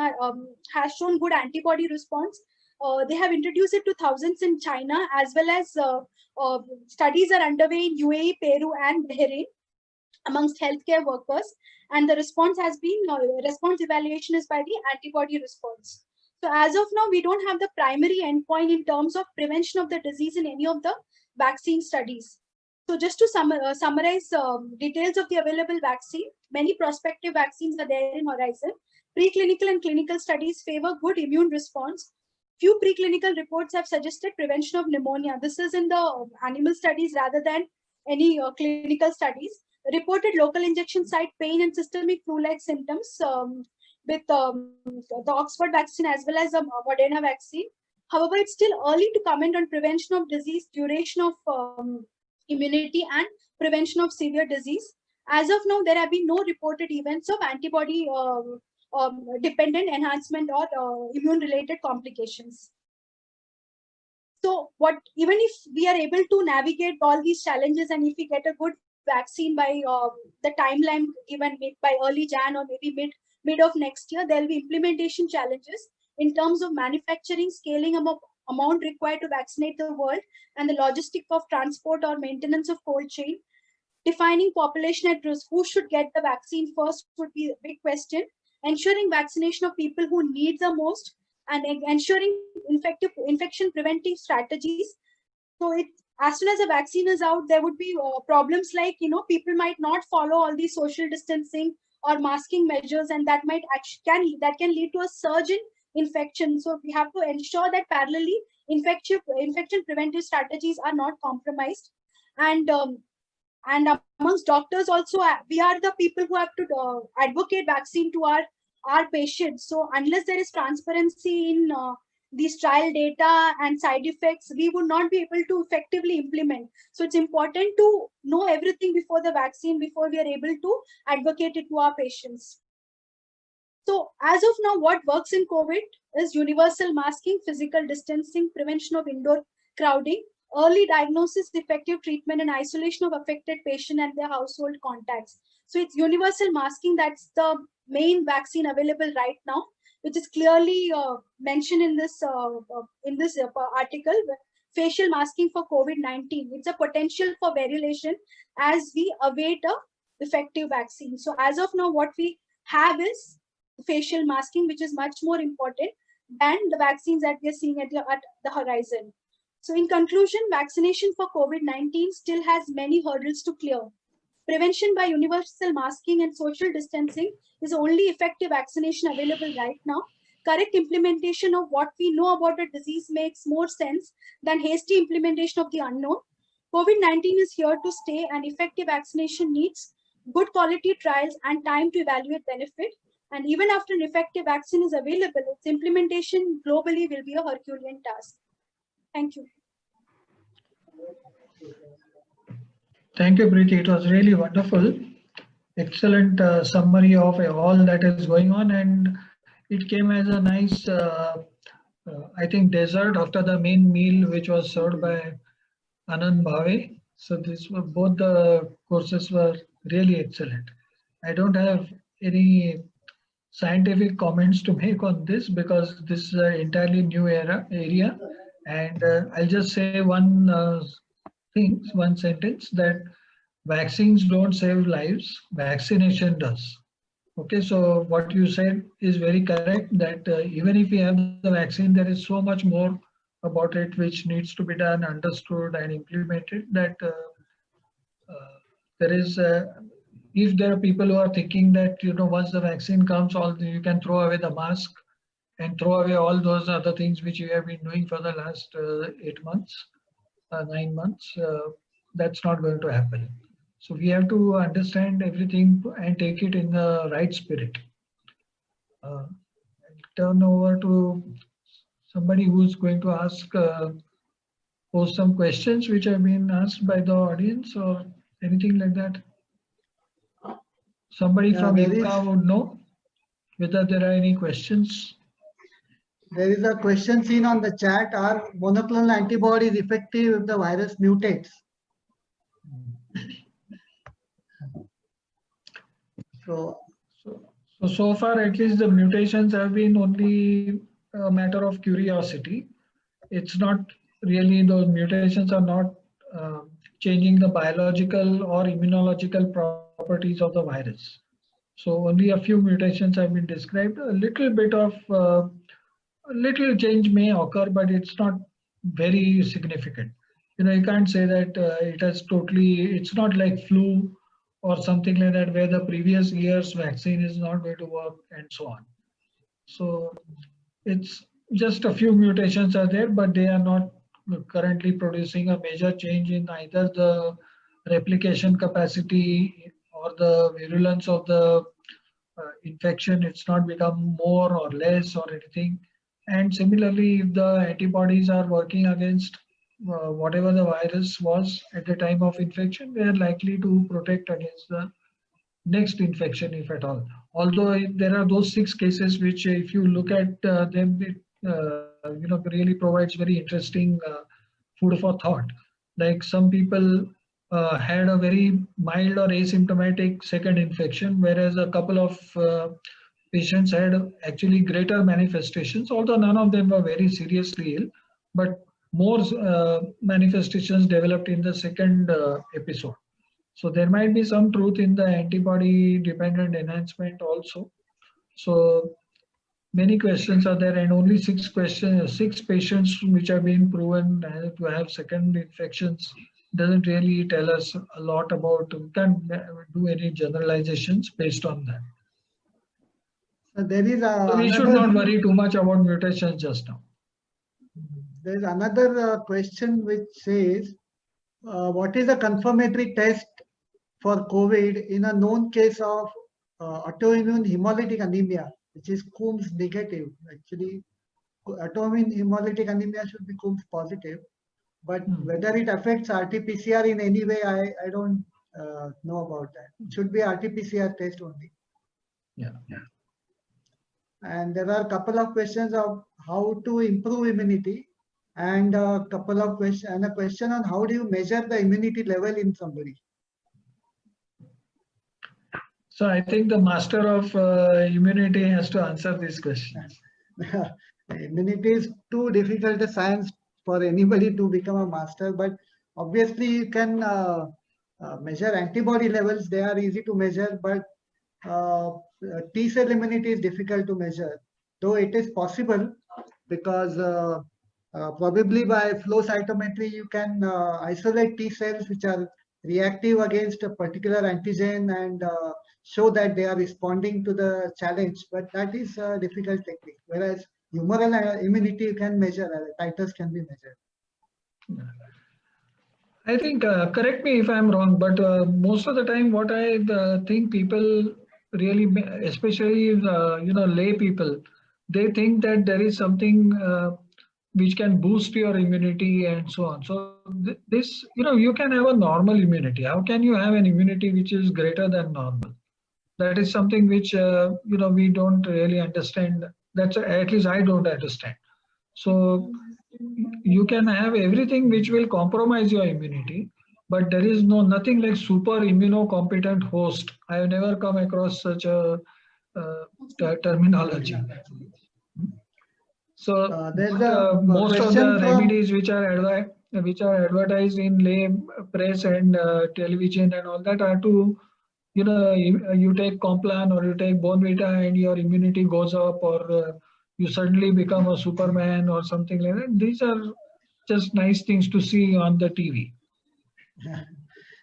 has shown good antibody response. They have introduced it to thousands in China, as well as studies are underway in UAE, Peru, and Bahrain amongst healthcare workers, and the response has been response evaluation is by the antibody response. So as of now, we don't have the primary endpoint in terms of prevention of the disease in any of the vaccine studies. So just to summarize details of the available vaccine, many prospective vaccines are there in horizon. Preclinical and clinical studies favor good immune response. Few preclinical reports have suggested prevention of pneumonia. This is in the animal studies rather than any clinical studies. Reported local injection site pain and systemic flu-like symptoms with the Oxford vaccine as well as the Moderna vaccine. However, it's still early to comment on prevention of disease, duration of immunity, and prevention of severe disease. As of now, there have been no reported events of antibody dependent enhancement or immune-related complications. So, even if we are able to navigate all these challenges, and if we get a good vaccine by the timeline given by early Jan or maybe mid of next year, there will be implementation challenges in terms of manufacturing, scaling amount required to vaccinate the world, and the logistic of transport or maintenance of cold chain. Defining population at risk, who should get the vaccine first would be a big question. Ensuring vaccination of people who need the most, and ensuring infection preventive strategies. So as soon as a vaccine is out, there would be problems like, people might not follow all these social distancing or masking measures, and that can lead to a surge in infection. So we have to ensure that parallelly infection preventive strategies are not compromised. And amongst doctors also, we are the people who have to advocate vaccine to our patients. So unless there is transparency in these trial data and side effects, we would not be able to effectively implement. So it's important to know everything before the vaccine, before we are able to advocate it to our patients. So as of now, what works in COVID is universal masking, physical distancing, prevention of indoor crowding, early diagnosis, effective treatment, and isolation of affected patient and their household contacts. So it's universal masking, that's the main vaccine available right now, which is clearly mentioned in this article. Facial masking for COVID-19. It's a potential for variolation as we await a effective vaccine. So as of now, what we have is facial masking, which is much more important than the vaccines that we are seeing at the horizon. So in conclusion, vaccination for COVID-19 still has many hurdles to clear. Prevention by universal masking and social distancing is the only effective vaccination available right now. Correct implementation of what we know about the disease makes more sense than hasty implementation of the unknown. COVID-19 is here to stay, and effective vaccination needs good quality trials and time to evaluate benefit. And even after an effective vaccine is available, its implementation globally will be a Herculean task. Thank you. Thank you, Preeti. It was really wonderful. Excellent summary of all that is going on, and it came as a nice, I think, dessert after the main meal, which was served by Anand Bhave. So this were both the courses were really excellent. I don't have any scientific comments to make on this because this is an entirely new area, and I'll just say one one sentence that vaccines don't save lives, vaccination does. Okay, so what you said is very correct that even if we have the vaccine, there is so much more about it which needs to be done, understood and implemented that there is, if there are people who are thinking that, once the vaccine comes, you can throw away the mask and throw away all those other things which you have been doing for the last 8 months, 9 months, that's not going to happen. So we have to understand everything and take it in the right spirit. I'll turn over to somebody who's going to ask, pose some questions which have been asked by the audience or anything like that. Somebody from IPCA would know whether there are any questions. There is a question seen on the chat. Are monoclonal antibodies effective if the virus mutates? So far, at least the mutations have been only a matter of curiosity. It's not really, those mutations are not changing the biological or immunological properties of the virus. So only a few mutations have been described. A little bit of a little change may occur, but it's not very significant. You can't say that it has totally, it's not like flu or something like that where the previous year's vaccine is not going to work and so on. So it's just a few mutations are there, but they are not currently producing a major change in either the replication capacity or the virulence of the infection. It's not become more or less or anything. And similarly, if the antibodies are working against whatever the virus was at the time of infection, they are likely to protect against the next infection, if at all. Although there are those 6 cases which, if you look at them, it really provides very interesting food for thought. Like some people had a very mild or asymptomatic second infection, whereas a couple of patients had actually greater manifestations, although none of them were very seriously ill, but more manifestations developed in the second episode. So there might be some truth in the antibody dependent enhancement also. So many questions are there, and only 6 patients which have been proven to have second infections doesn't really tell us a lot about, we can't do any generalizations based on that. So there is so we should not worry too much about mutations just now. There is another question which says, what is a confirmatory test for COVID in a known case of autoimmune hemolytic anemia, which is Coombs negative? Actually, autoimmune hemolytic anemia should be Coombs positive, but whether it affects RT-PCR in any way, I don't know about that. It should be RT-PCR test only. Yeah. And there are a couple of questions of how to improve immunity, and a couple of questions, and a question on how do you measure the immunity level in somebody. So I think the master of immunity has to answer these questions. Immunity is too difficult a science for anybody to become a master, but obviously you can measure antibody levels. They are easy to measure, but T cell immunity is difficult to measure, though it is possible because probably by flow cytometry you can isolate T cells which are reactive against a particular antigen and show that they are responding to the challenge, but that is a difficult technique. Whereas humoral immunity you can measure, titers can be measured. I think, correct me if I'm wrong, but most of the time, what I think people really, especially lay people, they think that there is something which can boost your immunity and so on. So this, you can have a normal immunity. How can you have an immunity which is greater than normal? That is something which we don't really understand. That's at least I don't understand. So you can have everything which will compromise your immunity, but there is nothing like super immunocompetent host. I have never come across such a terminology. So There's a most of question the from remedies which are advertised in lay press and television and all that are to, you take Complan or you take Bonvita and your immunity goes up, or you suddenly become a Superman or something like that. These are just nice things to see on the TV.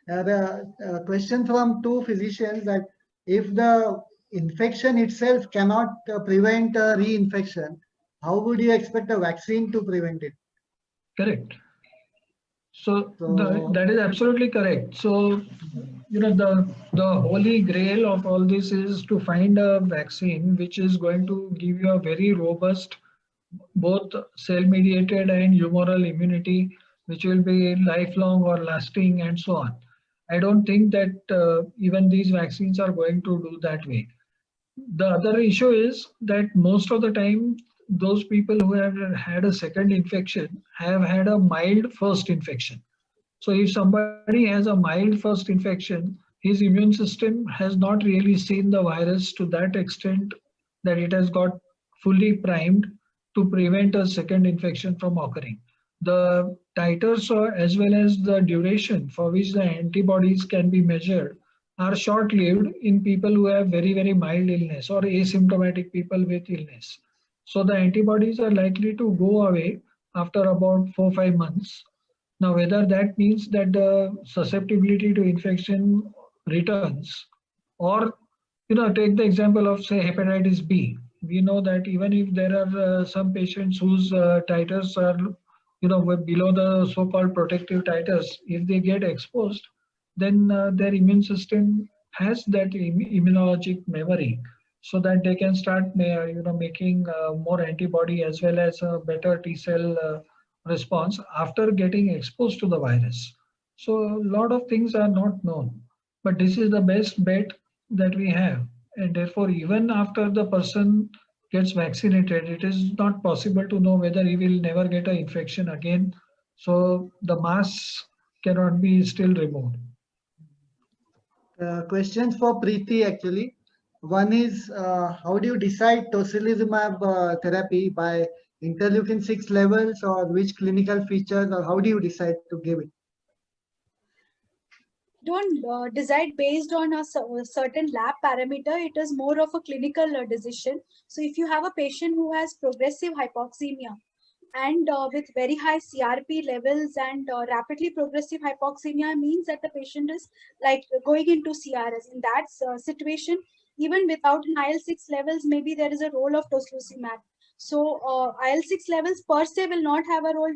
the question from two physicians that if the infection itself cannot prevent a reinfection, how would you expect a vaccine to prevent it? Correct. So So- that is absolutely correct. So, the holy grail of all this is to find a vaccine which is going to give you a very robust, both cell mediated and humoral immunity, which will be lifelong or lasting and so on. I don't think that even these vaccines are going to do that way. The other issue is that most of the time, those people who have had a second infection have had a mild first infection. So if somebody has a mild first infection, his immune system has not really seen the virus to that extent that it has got fully primed to prevent a second infection from occurring. The titers as well as the duration for which the antibodies can be measured are short-lived in people who have very, very mild illness or asymptomatic people with illness. So the antibodies are likely to go away after about 4-5 months. Now, whether that means that the susceptibility to infection returns, or, take the example of, say, hepatitis B. We know that even if there are some patients whose titers are, below the so-called protective titers, if they get exposed, then their immune system has that immunologic memory, so that they can start, making more antibody as well as a better T cell response after getting exposed to the virus. So a lot of things are not known, but this is the best bet that we have. And therefore, even after the person gets vaccinated, it is not possible to know whether he will never get an infection again. So the mask cannot be still removed. Questions for Preeti actually. One is, how do you decide tocilizumab therapy by interleukin 6 levels, or which clinical features, or how do you decide to give it? Don't decide based on a certain lab parameter. It is more of a clinical decision. So if you have a patient who has progressive hypoxemia and with very high CRP levels and rapidly progressive hypoxemia, means that the patient is like going into CRS. In that situation, even without an IL-6 levels, maybe there is a role of tocilizumab. So IL-6 levels per se will not have a role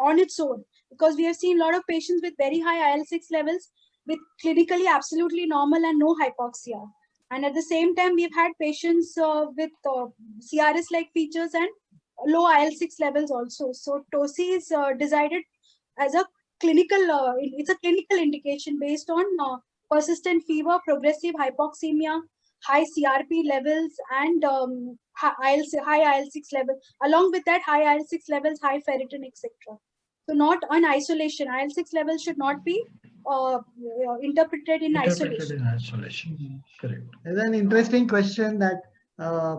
on its own, because we have seen a lot of patients with very high IL-6 levels with clinically absolutely normal and no hypoxia. And at the same time, we've had patients with CRS-like features and low IL-6 levels also. So TOSI is decided as a clinical, it's a clinical indication based on persistent fever, progressive hypoxemia, high CRP levels, and high IL-6 level. Along with that, high IL-6 levels, high ferritin, etc. So not on isolation. IL-6 levels should not be interpreted in isolation. Correct. There's an interesting question that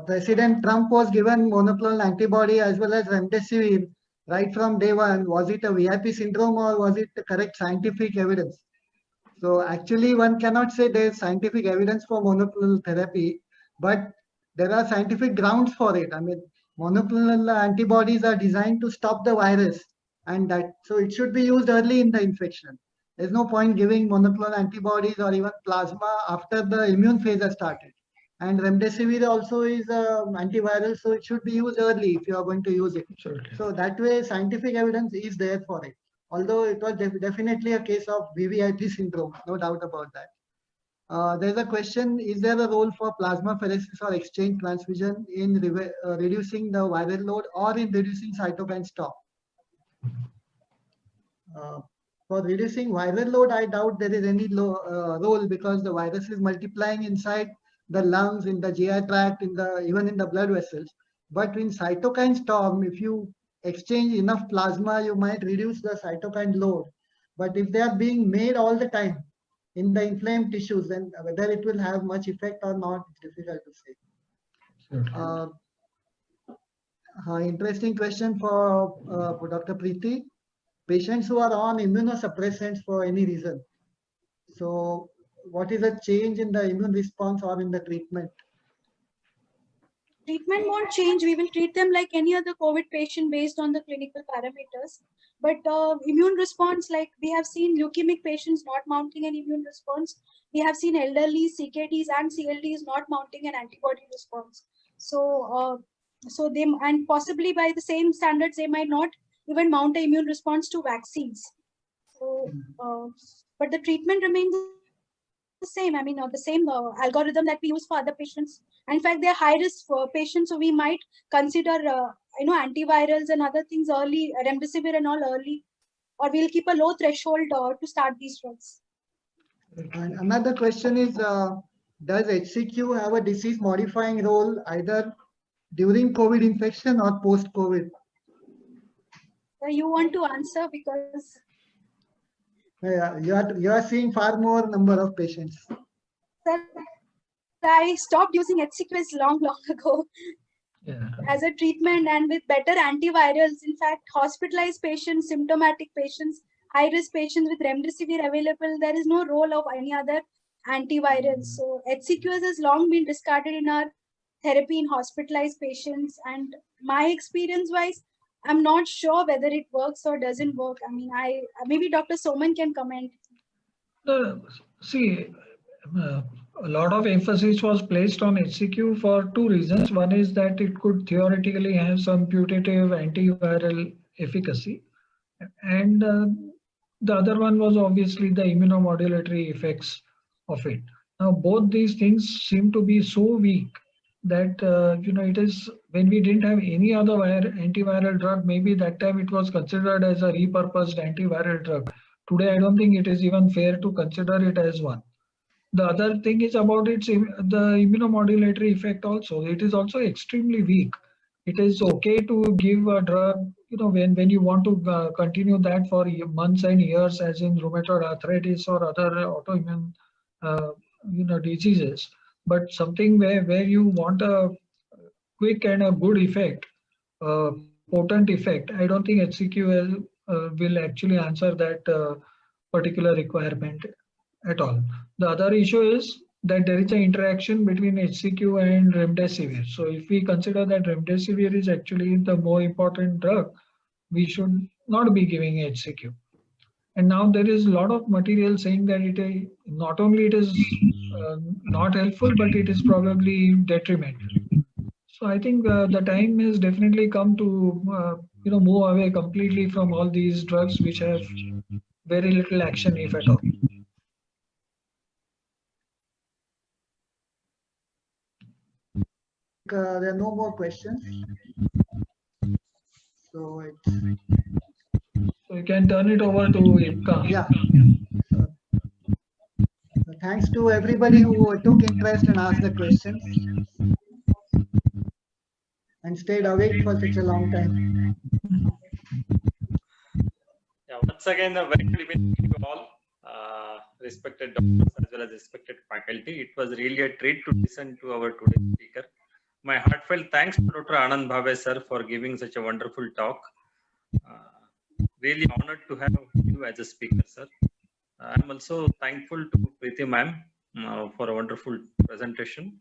President Trump was given monoclonal antibody as well as remdesivir right from day one. Was it a VIP syndrome, or was it the correct scientific evidence? So actually, one cannot say there's scientific evidence for monoclonal therapy, but there are scientific grounds for it. I mean, monoclonal antibodies are designed to stop the virus, and that so it should be used early in the infection. There's no point giving monoclonal antibodies or even plasma after the immune phase has started. And remdesivir also is antiviral, so it should be used early if you are going to use it. Absolutely. So that way, scientific evidence is there for it. although it was definitely a case of VVIP syndrome, no doubt about that. There's a question, is there a role for plasmapheresis or exchange transfusion in reducing the viral load or in reducing cytokine storm? For reducing viral load, I doubt there is any role, because the virus is multiplying inside the lungs, in the GI tract, even in the blood vessels. But in cytokine storm, if you exchange enough plasma, you might reduce the cytokine load. But if they are being made all the time in the inflamed tissues, then whether it will have much effect or not, it's difficult to say. Interesting question for Dr. Preeti. Patients who are on immunosuppressants for any reason. So what is a change in the immune response or in the treatment? Treatment won't change. We will treat them like any other COVID patient based on the clinical parameters. But immune response, like we have seen leukemic patients not mounting an immune response. We have seen elderly CKDs and CLDs not mounting an antibody response. So, they, and possibly by the same standards, they might not even mount an immune response to vaccines. So, but the treatment remains the same. I mean, the same algorithm that we use for other patients. And in fact, they're high risk for patients, so we might consider, antivirals and other things early, remdesivir and all early, or we'll keep a low threshold to start these drugs. And another question is, does HCQ have a disease modifying role either during COVID infection or post-COVID? You want to answer because you are seeing far more number of patients. Sir, I stopped using HCQs long ago as a treatment, and with better antivirals. In fact, hospitalized patients, symptomatic patients, high-risk patients with remdesivir available, there is no role of any other antivirals. So HCQs has long been discarded in our therapy in hospitalized patients. And my experience-wise, I'm not sure whether it works or doesn't work. I mean, maybe Dr. Soman can comment. See, a lot of emphasis was placed on HCQ for two reasons. One is that it could theoretically have some putative antiviral efficacy. And the other one was obviously the immunomodulatory effects of it. Now, both these things seem to be so weak that, it is when we didn't have any other antiviral drug, maybe that time it was considered as a repurposed antiviral drug. Today, I don't think it is even fair to consider it as one. The other thing is about the immunomodulatory effect also. It is also extremely weak. It is okay to give a drug, when you want to continue that for months and years, as in rheumatoid arthritis or other autoimmune, diseases. But something where you want a quick and a good effect, potent effect, I don't think HCQ will actually answer that particular requirement at all. The other issue is that there is an interaction between HCQ and remdesivir. So if we consider that remdesivir is actually the more important drug, we should not be giving HCQ. And now there is a lot of material saying that it not only it is not helpful, but it is probably detrimental. So I think the time has definitely come to move away completely from all these drugs which have very little action, if at all. There are no more questions. So you can turn it over to Ipka. Yeah. Thanks to everybody who took interest and asked the questions and stayed awake for such a long time. Yeah, once again, a very good evening to all respected doctors as well as respected faculty. It was really a treat to listen to our today's speaker. My heartfelt thanks to Dr. Anand Bhave sir for giving such a wonderful talk. Really honored to have you as a speaker, sir. I'm also thankful to Preeti ma'am for a wonderful presentation.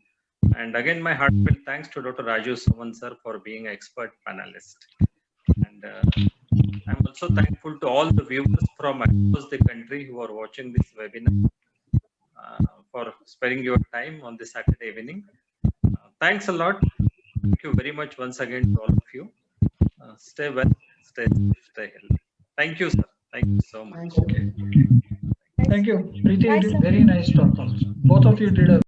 And again, my heartfelt thanks to Dr. Raju Suman sir for being an expert panelist. And I'm also thankful to all the viewers from across the country who are watching this webinar for sparing your time on this Saturday evening. Thanks a lot. Thank you very much once again to all of you. Stay well, stay healthy. Thank you, sir. Thank you so much. Thank you. Okay. Thank you. Preeti, Bye, it is sir. very nice talk also. Both of you did a